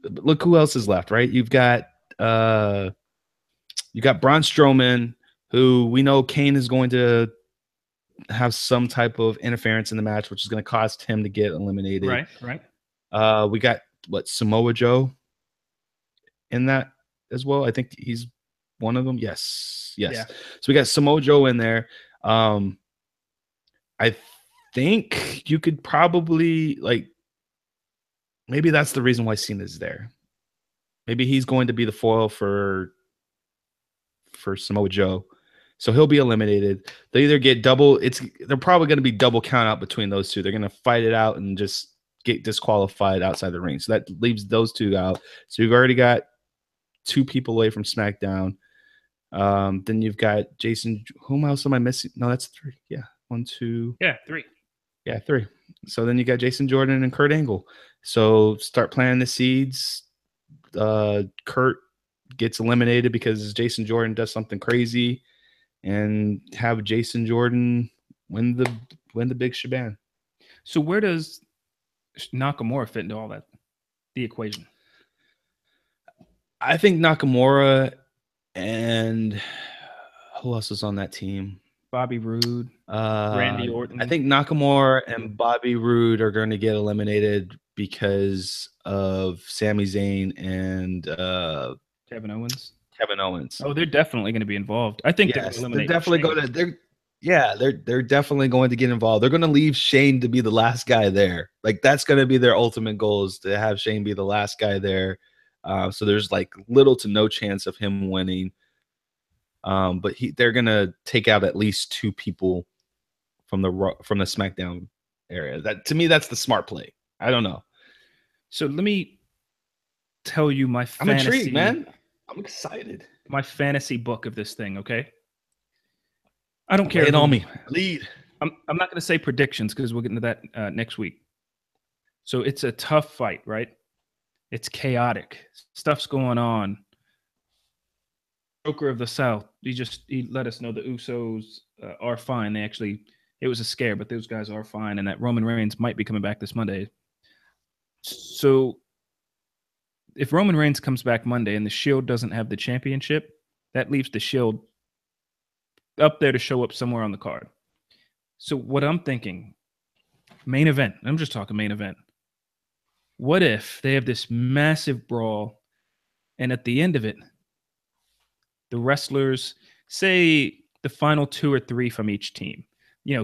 look who else is left, right? You got Braun Strowman, who we know Kane is going to have some type of interference in the match, which is going to cost him to get eliminated. Right. We got Samoa Joe in that as well. I think he's one of them. Yes. Yeah. So we got Samoa Joe in there. I think you could probably maybe that's the reason why Cena's there. Maybe he's going to be the foil for Samoa Joe. So he'll be eliminated. They either get they're probably going to be double count out between those two. They're going to fight it out and just get disqualified outside the ring. So that leaves those two out. So you've already got two people away from SmackDown. Then you've got Jason. Whom else am I missing? No, that's three. Yeah. 1, 2. Yeah, 3. Yeah, 3. So then you got Jason Jordan and Kurt Angle. So start planting the seeds. Kurt gets eliminated because Jason Jordan does something crazy, and have Jason Jordan win the big shebang. So where does Nakamura fit into all that? The equation. I think Nakamura and who else is on that team? Bobby Roode, Randy Orton. I think Nakamura and Bobby Roode are going to get eliminated because of Sami Zayn and Kevin Owens. Oh, they're definitely going to be involved. I think they're going to eliminate. They're definitely going to. They're definitely going to get involved. They're going to leave Shane to be the last guy there. Like that's going to be their ultimate goal, is to have Shane be the last guy there. So there's like little to no chance of him winning. But they're going to take out at least 2 people from the SmackDown area. That to me, that's the smart play. I don't know. So let me tell you my fantasy. I'm intrigued, man. I'm excited. My fantasy book of this thing, okay? I don't care. Lay it on me. Lead. I'm not going to say predictions because we'll get into that next week. So it's a tough fight, right? It's chaotic. Stuff's going on. Joker of the South, he let us know the Usos are fine. It was a scare, but those guys are fine, and that Roman Reigns might be coming back this Monday. So if Roman Reigns comes back Monday and the Shield doesn't have the championship, that leaves the Shield up there to show up somewhere on the card. So what I'm thinking, main event, I'm just talking main event. What if they have this massive brawl, and at the end of it, the wrestlers, say the final 2 or 3 from each team.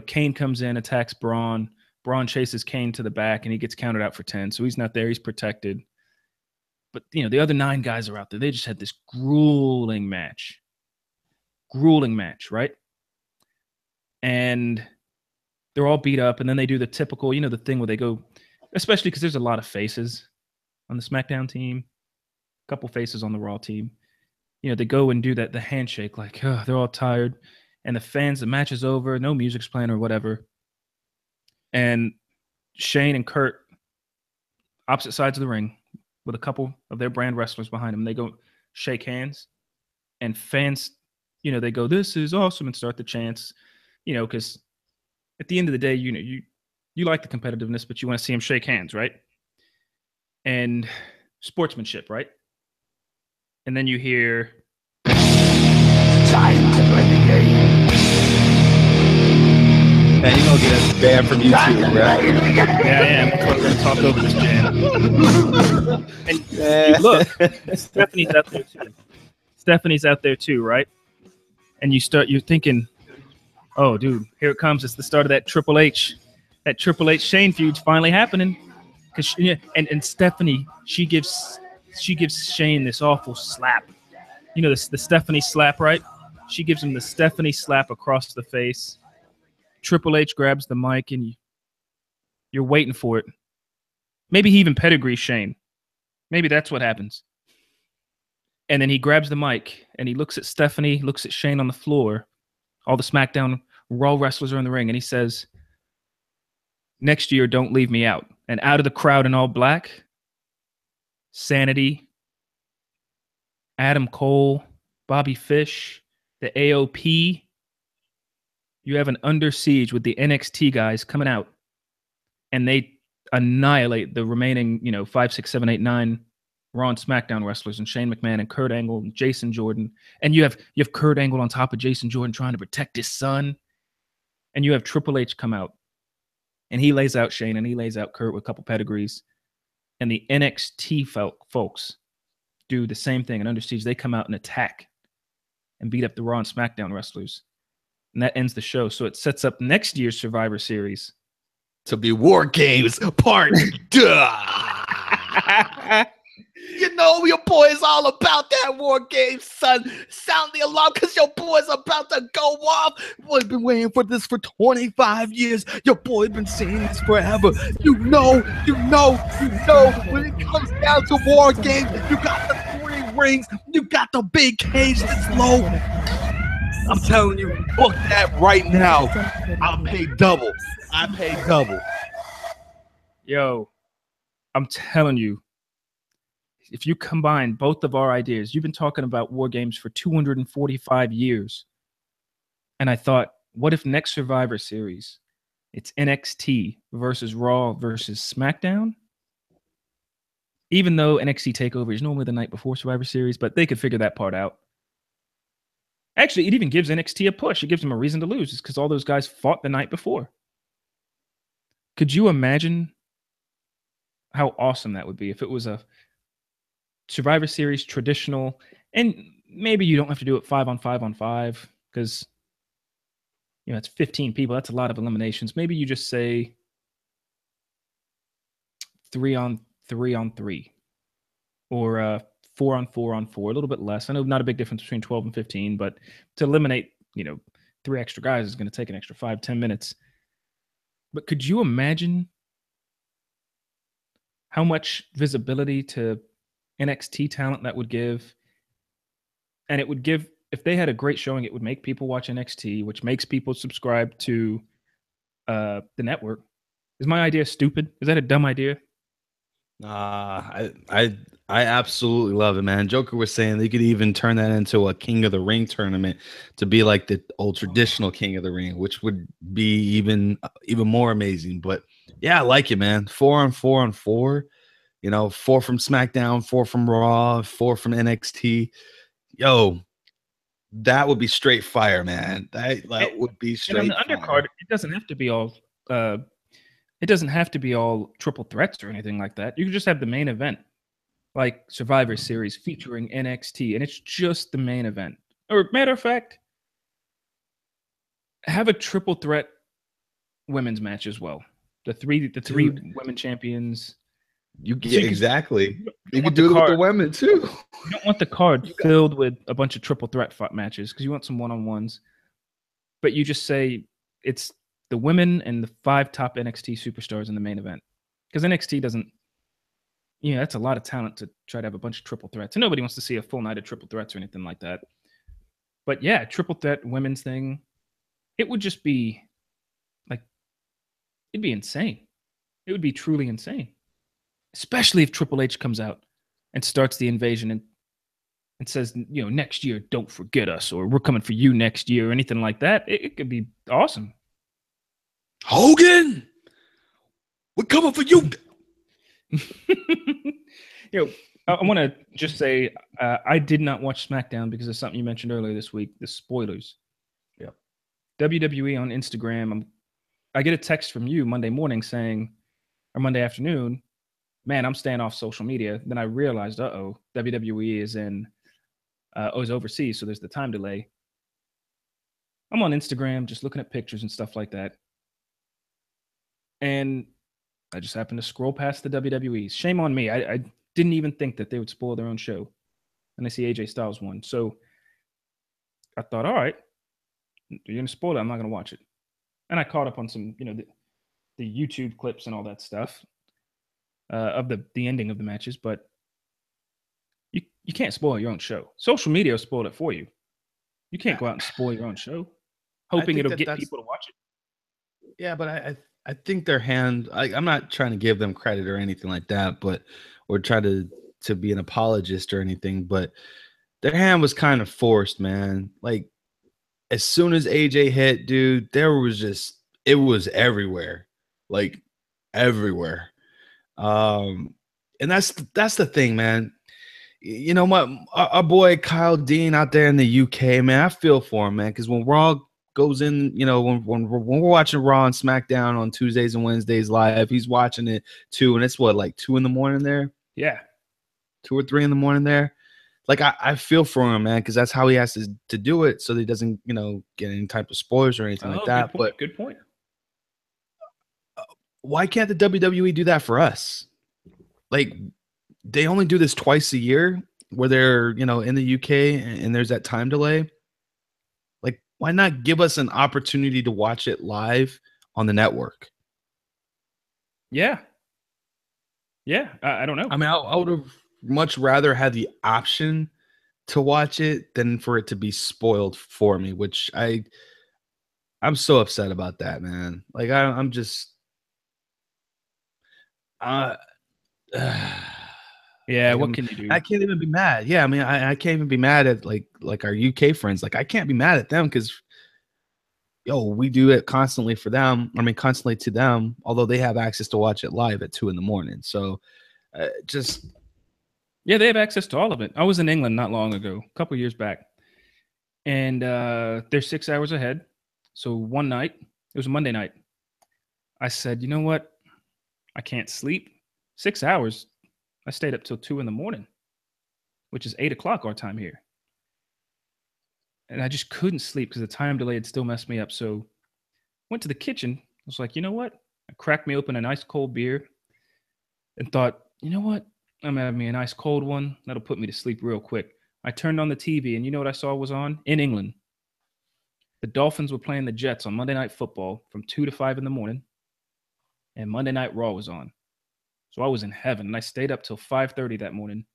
Kane comes in, attacks Braun. Braun chases Kane to the back, and he gets counted out for 10. So he's not there. He's protected. But, the other 9 guys are out there. They just had this grueling match. Grueling match, right? And they're all beat up, and then they do the typical, the thing where they go, especially because there's a lot of faces on the SmackDown team, a couple faces on the Raw team. They go and do the handshake, like, oh, they're all tired. And the match is over, no music's playing or whatever. And Shane and Kurt, opposite sides of the ring, with a couple of their brand wrestlers behind them, they go shake hands. And fans, they go, this is awesome, and start the chants, because at the end of the day, you like the competitiveness, but you want to see them shake hands, right? And sportsmanship, right? And then you hear, time to play the game. Man, you're going to get us banned from YouTube, bro. Yeah, I am. I'm going to talk over this jam. And look, Stephanie's out there too. Right? And you're thinking, oh, dude, here it comes. It's the start of that Triple H Shane feud's finally happening. And Stephanie, she gives Shane this awful slap. The Stephanie slap, right? She gives him the Stephanie slap across the face. Triple H grabs the mic, and you're waiting for it. Maybe he even pedigrees Shane. Maybe that's what happens. And then he grabs the mic, and he looks at Stephanie, looks at Shane on the floor. All the SmackDown Raw wrestlers are in the ring, and he says, next year, don't leave me out. And out of the crowd in all black, Sanity, Adam Cole, Bobby Fish, the AOP. You have an Under Siege with the NXT guys coming out, and they annihilate the remaining, 5, 6, 7, 8, 9 Raw and SmackDown wrestlers, and Shane McMahon and Kurt Angle and Jason Jordan. And you have Kurt Angle on top of Jason Jordan trying to protect his son. And you have Triple H come out, and he lays out Shane and he lays out Kurt with a couple pedigrees. And the NXT folks do the same thing. And Under Siege, they come out and attack and beat up the Raw and SmackDown wrestlers. And that ends the show. So it sets up next year's Survivor Series to be War Games Part your boy's all about that War Games, son. Sound the alarm, because your boy's about to go off. Boy's been waiting for this for 25 years. Your boy's been saying this forever. You know, when it comes down to War Games, you got the 3 rings, you got the big cage that's low. I'm telling you, book that right now. I'll pay double. I pay double. Yo, I'm telling you, if you combine both of our ideas, you've been talking about War Games for 245 years. And I thought, what if next Survivor Series, it's NXT versus Raw versus SmackDown? Even though NXT TakeOver is normally the night before Survivor Series, but they could figure that part out. Actually, it even gives NXT a push. It gives them a reason to lose. It's because all those guys fought the night before. Could you imagine how awesome that would be if it was a Survivor Series traditional, and maybe you don't have to do it 5-on-5-on-5 because, it's 15 people. That's a lot of eliminations. Maybe you just say 3-on-3-on-3 or 4-on-4-on-4, a little bit less. I know not a big difference between 12 and 15, but to eliminate, 3 extra guys is going to take an extra 5-10 minutes. But could you imagine how much visibility to NXT talent that would give? And it would give, if they had a great showing, it would make people watch NXT, which makes people subscribe to the network. Is my idea stupid? Is that a dumb idea? I absolutely love it, man. Joker was saying they could even turn that into a King of the Ring tournament to be like the old traditional King of the Ring, which would be even more amazing. But yeah, I like it, man. 4 on 4 on 4. You know, 4 from SmackDown, 4 from Raw, 4 from NXT. Yo, that would be straight fire, man. That would be And on the straight undercard, fire. it doesn't have to be all. It doesn't have to be all triple threats or anything like that. You can just have the main event, like Survivor Series featuring NXT, and it's just the main event. Or matter of fact, have a triple threat women's match as well. The three Dude, women champions. you So get exactly. you You don't could want the do it with card. the women too. You don't want the card You got filled with a bunch of triple threat matches because you want some one-on-ones. But you just say it's the women and the 5 top NXT superstars in the main event. Because NXT doesn't, that's a lot of talent to try to have a bunch of triple threats. And nobody wants to see a full night of triple threats or anything like that. But yeah, triple threat women's thing, it would just be like, it'd be insane. It would be truly insane. Especially if Triple H comes out and starts the invasion and says, next year, don't forget us, or we're coming for you next year, or anything like that. It could be awesome. Hogan, we're coming for you. I want to just say I did not watch SmackDown because of something you mentioned earlier this week, the spoilers. Yeah. WWE on Instagram, I get a text from you Monday morning saying, or Monday afternoon, man, I'm staying off social media. Then I realized, WWE is is overseas, so there's the time delay. I'm on Instagram just looking at pictures and stuff like that. And I just happened to scroll past the WWE. Shame on me. I didn't even think that they would spoil their own show. And I see AJ Styles won. So I thought, all right, you're going to spoil it. I'm not going to watch it. And I caught up on some, the YouTube clips and all that stuff of the ending of the matches. But you can't spoil your own show. Social media will spoil it for you. You can't go out and spoil your own show, I hoping think it'll that get that's people to watch it. yeah, but I think their hand. I'm not trying to give them credit or anything like that, but or try to be an apologist or anything, but their hand was kind of forced, man. Like as soon as AJ hit, dude, there was just it was everywhere, like everywhere. Um, and that's the thing, man. You know what, our boy Kyle Dean out there in the UK, man, I feel for him, man, because when Raw goes in, when we're watching Raw and SmackDown on Tuesdays and Wednesdays live, he's watching it too, and it's what, like 2 a.m. there, Yeah. 2 or 3 a.m. there. Like I feel for him, man, because that's how he has to do it, so that he doesn't, get any type of spoilers or anything like Oh, that. good point. But Good point. why can't the WWE do that for us? Like they only do this twice a year, where they're in the UK and there's that time delay. Like, why not give us an opportunity to watch it live on the network? Yeah. Yeah. I don't know. I mean, I would have much rather had the option to watch it than for it to be spoiled for me, which I'm so upset about that, man. Like I'm just uh Yeah. like What can you do? I can't even be mad. Yeah, I mean, I can't even be mad at like our UK friends. Like I can't be mad at them because we do it constantly for them. I mean, constantly to them, although they have access to watch it live at 2 a.m. So just Yeah, they have access to all of it. I was in England not long ago, a couple years back, and they're 6 hours ahead. So one night, it was a Monday night, I said, you know what? I can't sleep. 6 hours. I stayed up till 2 a.m, which is 8 o'clock our time here. And I just couldn't sleep because the time delay had still messed me up. So went to the kitchen. I was like, you know what? I cracked me open a nice cold beer and thought, you know what? I'm having me a nice cold one. That'll put me to sleep real quick. I turned on the TV and you know what I saw was on? In England. The Dolphins were playing the Jets on Monday Night Football from 2 to 5 in the morning. And Monday Night Raw was on. So I was in heaven. And I stayed up till 5:30 that morning,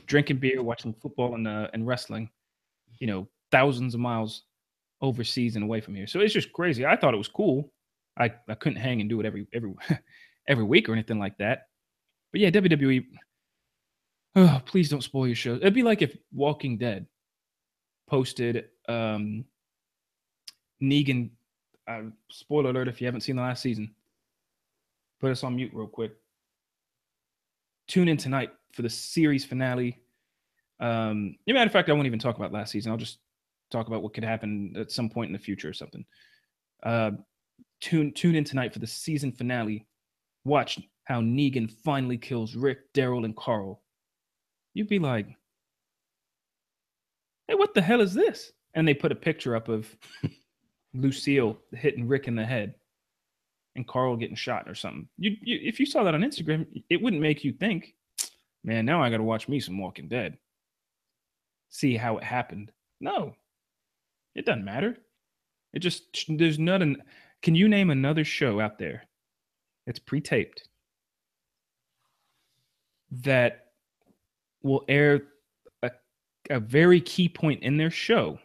drinking beer, watching football and wrestling, thousands of miles overseas and away from here. So it's just crazy. I thought it was cool. I couldn't hang and do it every every week or anything like that. But yeah, WWE. Oh, please don't spoil your show. It'd be like if Walking Dead posted Negan. Spoiler alert if you haven't seen the last season. Put us on mute real quick. Tune in tonight for the series finale. As a matter of fact, I won't even talk about last season. I'll just talk about what could happen at some point in the future or something. Tune in tonight for the season finale. Watch how Negan finally kills Rick, Daryl, and Carl. You'd be like, hey, what the hell is this? And they put a picture up of Lucille hitting Rick in the head and Carl getting shot or something. If you saw that on Instagram, it wouldn't make you think, man, now I got to watch me some Walking Dead. See how it happened. No, it doesn't matter. It just, there's nothing. Can you name another show out there that's pre-taped that will air a very key point in their show,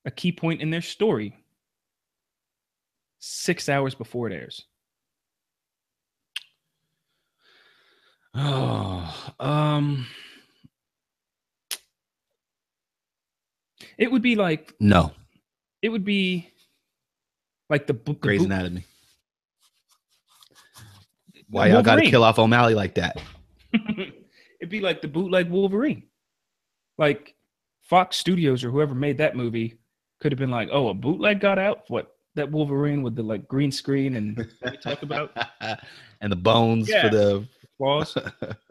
a key point in their story, 6 hours before it airs? It would be like, no. It would be like the Grey's Anatomy. Why y'all got to kill off O'Malley like that? It'd be like the bootleg Wolverine. Like Fox Studios or whoever made that movie could have been like, oh, a bootleg got out? What? That Wolverine with the like green screen and we talked about? And the bones for the claws.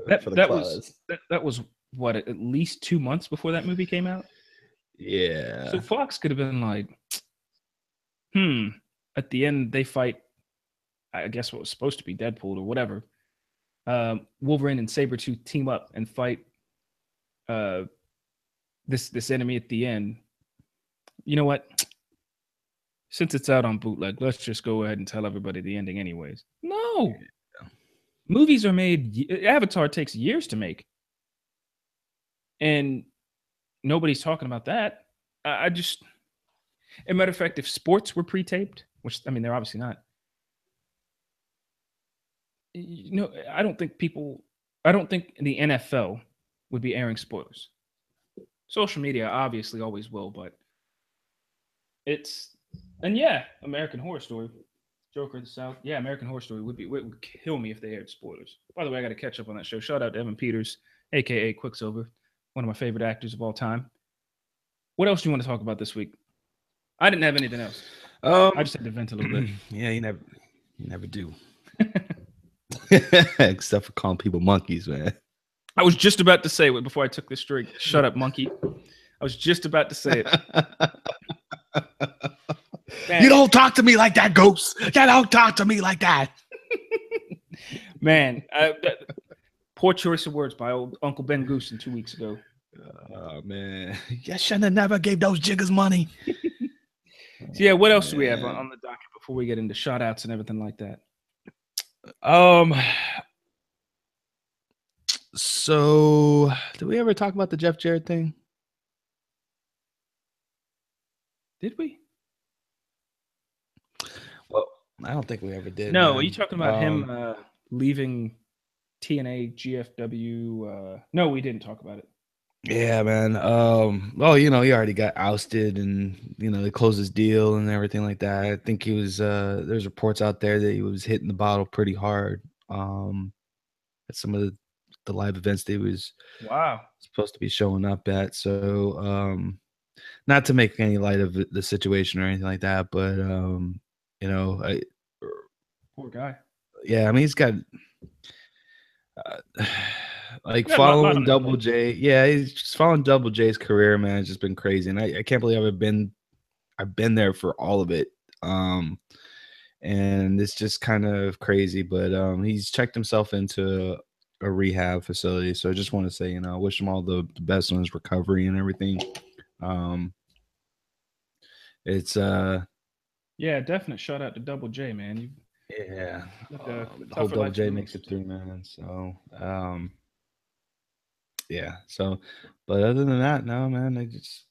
That was what, at least 2 months before that movie came out? Yeah. So Fox could have been like, at the end they fight, I guess what was supposed to be Deadpool or whatever. Wolverine and Sabretooth team up and fight this enemy at the end. You know what? Since it's out on bootleg, let's just go ahead and tell everybody the ending anyways. No. Yeah. Movies are made, Avatar takes years to make. And nobody's talking about that. I just, as a matter of fact, if sports were pre-taped, which, I mean, they're obviously not. I don't think the NFL would be airing spoilers. Social media obviously always will, but American Horror Story, Joker of the South. Yeah, American Horror Story would kill me if they aired spoilers. By the way, I got to catch up on that show. Shout out to Evan Peters, aka Quicksilver, one of my favorite actors of all time. What else do you want to talk about this week? I didn't have anything else. I just had to vent a little bit. Yeah, you never do. Except for calling people monkeys, man. I was just about to say it before I took this drink. Shut up, monkey. I was just about to say it. You don't talk to me like that, Ghost. You don't talk to me like that. Man, poor choice of words by old Uncle Ben Goose 2 weeks ago. Oh, man. You shouldn't have never gave those jiggers money. So, yeah, what else do we have on the docket before we get into shout outs and everything like that? So did we ever talk about the Jeff Jarrett thing? Did we? Well, I don't think we ever did. No, man. Are you talking about him leaving TNA GFW? No, we didn't talk about it. Yeah, man. Well, he already got ousted and, they closed his deal and everything like that. I think he was, there's reports out there that he was hitting the bottle pretty hard. At some of the live events that he was supposed to be showing up at. So, not to make any light of the situation or anything like that, but, poor guy. Yeah. I mean, he's got, following Double J. Yeah, he's just following Double J's career, man. It's just been crazy. And I can't believe I've been there for all of it. And it's just kind of crazy, but he's checked himself into a rehab facility. So I just want to say, I wish him all the best on his recovery and everything. It's definite shout out to Double J, man. Hope Double J makes it through, man. So yeah. So, but other than that, no, man. I just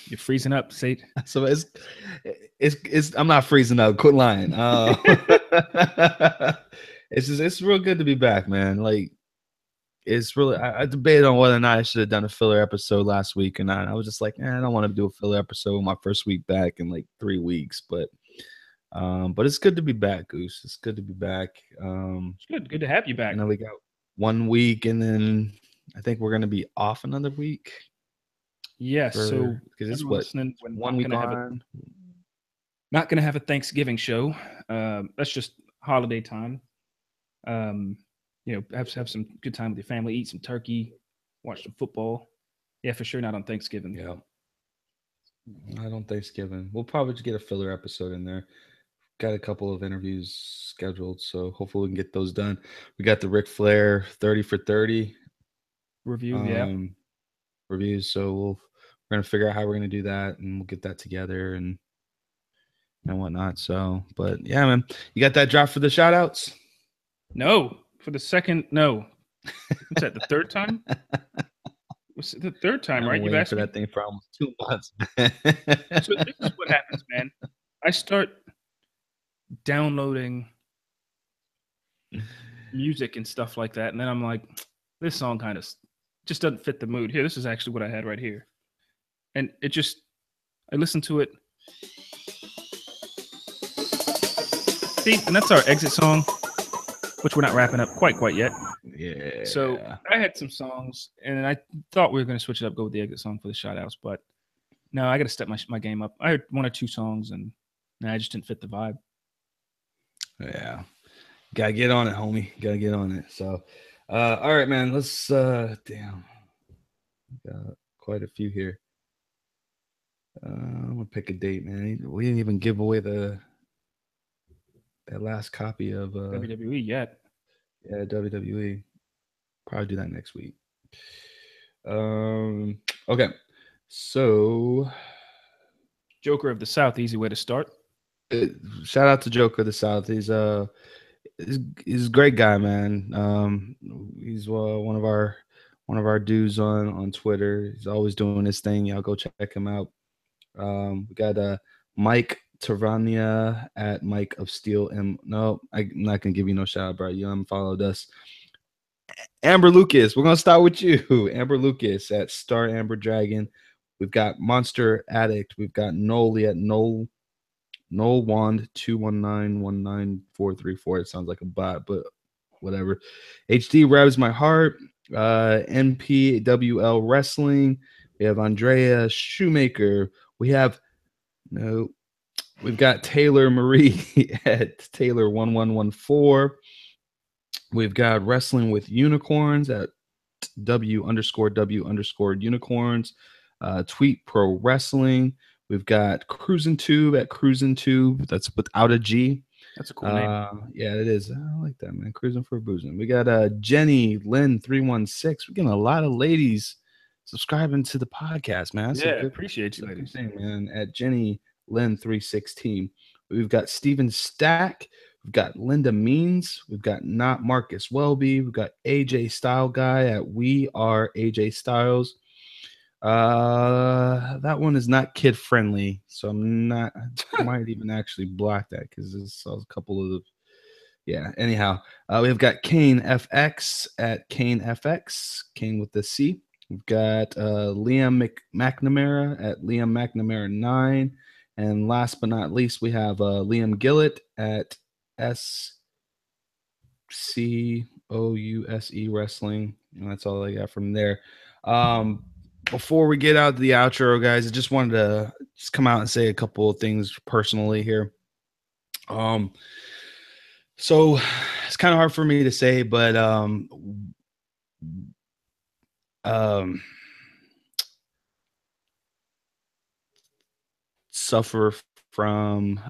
You're freezing up, Sate. So it's I'm not freezing up. Quit lying. It's real good to be back, man. Like it's really I debated on whether or not I should have done a filler episode last week or not. I was just like, I don't want to do a filler episode my first week back in like 3 weeks, but it's good to be back, Goose. It's good to be back. It's good to have you back. And then we got 1 week, and then I think we're gonna be off another week. Yes. So because it's what listening, we're 1 week on. Not gonna have a Thanksgiving show. That's just holiday time. Have some good time with your family, eat some turkey, watch some football. Yeah, for sure. Not on Thanksgiving. Yeah. Not on Thanksgiving. We'll probably just get a filler episode in there. Got a couple of interviews scheduled, so hopefully we can get those done. We got the Ric Flair 30 for 30 reviews, so we're gonna figure out how we're gonna do that, and we'll get that together and whatnot. So, but yeah, man, you got that drop for the shout outs? No, for the second. No, what's that? The third time? What's the third time? Right? You've asked for that thing for almost 2 months. So this is what happens, man. I start downloading music and stuff like that, and then I'm like, this song kind of just doesn't fit the mood. Here, this is actually what I had right here, and I listened to it. See, and that's our exit song, which we're not wrapping up quite yet. Yeah. So I had some songs, and I thought we were going to switch it up, go with the exit song for the shout outs, but no, I got to step my game up. I had 1 or 2 songs, and I just didn't fit the vibe. Yeah. Gotta get on it, homie. Gotta get on it. So, all right, man. Let's, damn. Got quite a few here. I'm gonna pick a date, man. We didn't even give away that last copy of WWE yet. Yeah, WWE. Probably do that next week. Okay. So, Joker of the South, easy way to start. Shout out to Joker of the South. He's a great guy, man. He's one of our dudes on Twitter. He's always doing his thing. Y'all go check him out. We got Mike Tarania at Mike of Steel. No, I'm not gonna give you no shout out, bro. You unfollowed us. Amber Lucas, we're gonna start with you. Amber Lucas at Star Amber Dragon. We've got Monster Addict. We've got Noli at Noel Wand 219194434. It sounds like a bot, but whatever. HD Revs My Heart. NPWL Wrestling. We have Andrea Shoemaker. We've got Taylor Marie at Taylor 1114. We've got Wrestling with Unicorns at W_W_unicorns. Tweet Pro Wrestling. We've got Cruisin' Tube at Cruisin' Tube. That's without a G. That's a cool name. Yeah, it is. I like that, man. Cruising for boozing. We got Jenny Lynn 316. We're getting a lot of ladies subscribing to the podcast, man. That's appreciate you, ladies. Thing, man. At Jenny Lynn 316. We've got Steven Stack. We've got Linda Means. We've got Not Marcus Welby. We've got AJ Style Guy at We Are AJ Styles. That one is not kid friendly, so I might even actually block that because there's a couple of anyhow. We've got Kane FX at Kane FX, Kane with the C. We've got Liam McNamara at Liam McNamara 9, and last but not least, we have Liam Gillett at SCOUSE Wrestling, and that's all I got from there. Before we get out to the outro, guys, I just wanted to come out and say a couple of things personally here. So it's kind of hard for me to say, but suffer from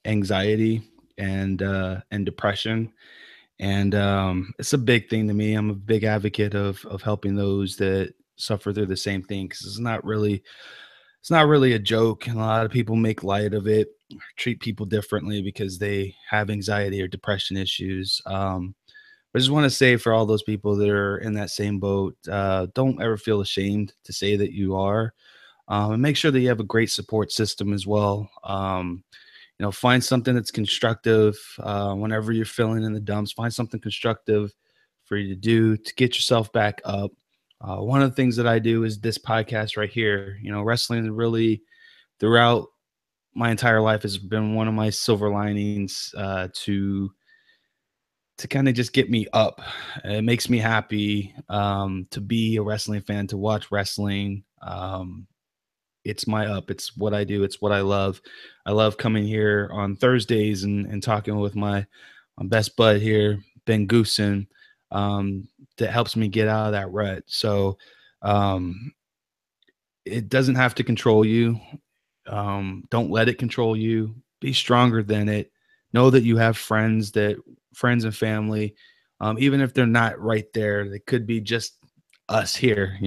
anxiety and depression. And it's a big thing to me. I'm a big advocate of helping those that suffer through the same thing, because it's not really a joke, and a lot of people make light of it, treat people differently because they have anxiety or depression issues. I just want to say, for all those people that are in that same boat, don't ever feel ashamed to say that you are. And make sure that you have a great support system as well. Find something that's constructive whenever you're feeling in the dumps. Find something constructive for you to do to get yourself back up. One of the things that I do is this podcast right here. Wrestling really throughout my entire life has been one of my silver linings to kind of just get me up. It makes me happy to be a wrestling fan, to watch wrestling. It's my up. It's what I do. It's what I love. I love coming here on Thursdays and talking with my best bud here, Ben Goosen, that helps me get out of that rut. So it doesn't have to control you. Don't let it control you. Be stronger than it. Know that you have friends and family, even if they're not right there, they could be just us here,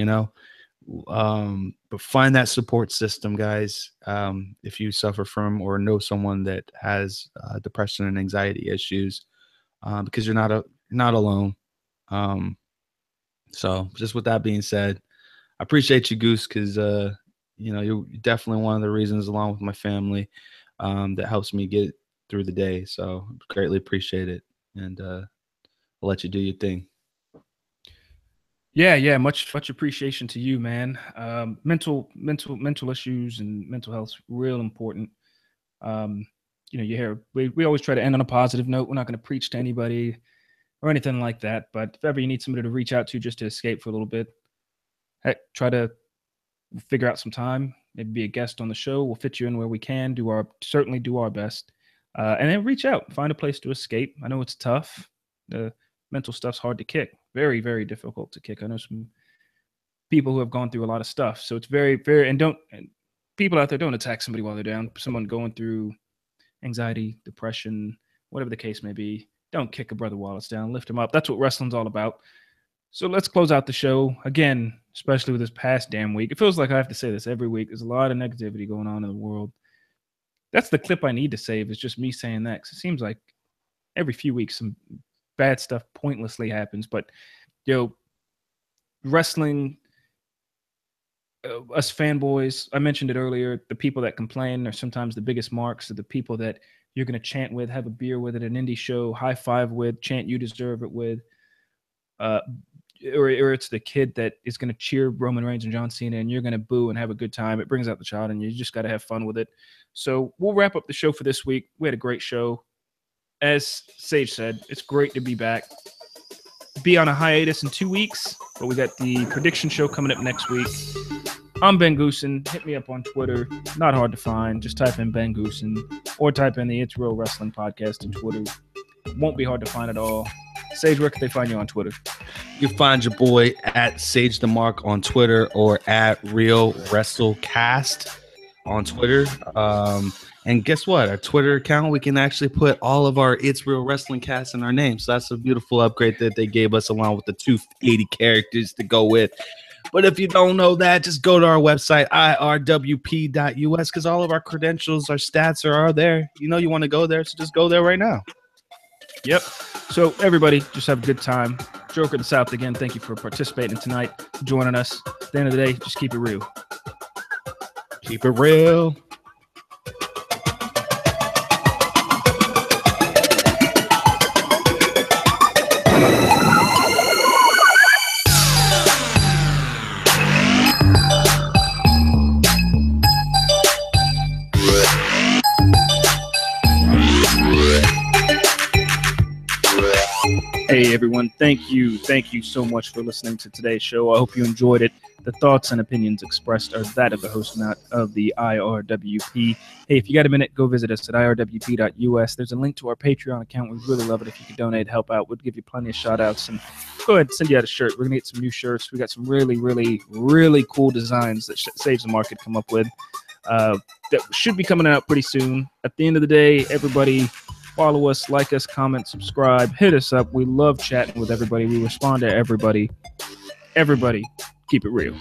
but find that support system, guys. If you suffer from or know someone that has depression and anxiety issues, because you're not alone. So just with that being said, I appreciate you, Goose, because you're definitely one of the reasons, along with my family, that helps me get through the day. So greatly appreciate it, and I'll let you do your thing. Yeah, much appreciation to you, man. Mental issues and mental health real important. You hear we always try to end on a positive note. We're not going to preach to anybody or anything like that, but if ever you need somebody to reach out to just to escape for a little bit, heck, try to figure out some time, maybe be a guest on the show. We'll fit you in where we can, certainly do our best. And then reach out, find a place to escape. I know it's tough. The mental stuff's hard to kick. Very, very difficult to kick. I know some people who have gone through a lot of stuff. So it's very, very, and people out there, don't attack somebody while they're down. Someone going through anxiety, depression, whatever the case may be, don't kick a brother while it's down. Lift him up. That's what wrestling's all about. So let's close out the show. Again, especially with this past damn week. It feels like I have to say this every week. There's a lot of negativity going on in the world. That's the clip I need to save, is just me saying that, because it seems like every few weeks some bad stuff pointlessly happens. But wrestling, us fanboys, I mentioned it earlier, the people that complain are sometimes the biggest marks, are the people that you're going to chant with, have a beer with at an indie show, high five with, chant "you deserve it" with, or it's the kid that is going to cheer Roman Reigns and John Cena, and you're going to boo and have a good time. It brings out the child, and you just got to have fun with it. So we'll wrap up the show for this week. We had a great show. As Sage said, it's great to be back. Be on a hiatus in 2 weeks, but we got the prediction show coming up next week. I'm Ben Goosen. Hit me up on Twitter. Not hard to find. Just type in Ben Goosen or type in the It's Real Wrestling Podcast on Twitter. Won't be hard to find at all. Sage, where can they find you on Twitter? You can find your boy at Sage the Mark on Twitter, or at Real WrestleCast on Twitter. And guess what? Our Twitter account, we can actually put all of our It's Real Wrestling Cast in our name. So that's a beautiful upgrade that they gave us, along with the 280 characters to go with. But if you don't know that, just go to our website, IRWP.us, because all of our credentials, our stats are there. You want to go there, so just go there right now. Yep. So everybody, just have a good time. Joker of the South, again, thank you for participating tonight, joining us. At the end of the day, just keep it real. Keep it real. Hey everyone, thank you so much for listening to today's show. I hope you enjoyed it. The thoughts and opinions expressed are that of the host, not of the IRWP. Hey, if you got a minute, go visit us at IRWP.us. There's a link to our Patreon account. We'd really love it if you could donate, help out. We'd give you plenty of shout outs, and go ahead and send you out a shirt. We're gonna get some new shirts. We got some really, really, really cool designs that Saves the Market come up with that should be coming out pretty soon. At the end of the day, everybody, follow us, like us, comment, subscribe, hit us up. We love chatting with everybody. We respond to everybody. Everybody, keep it real.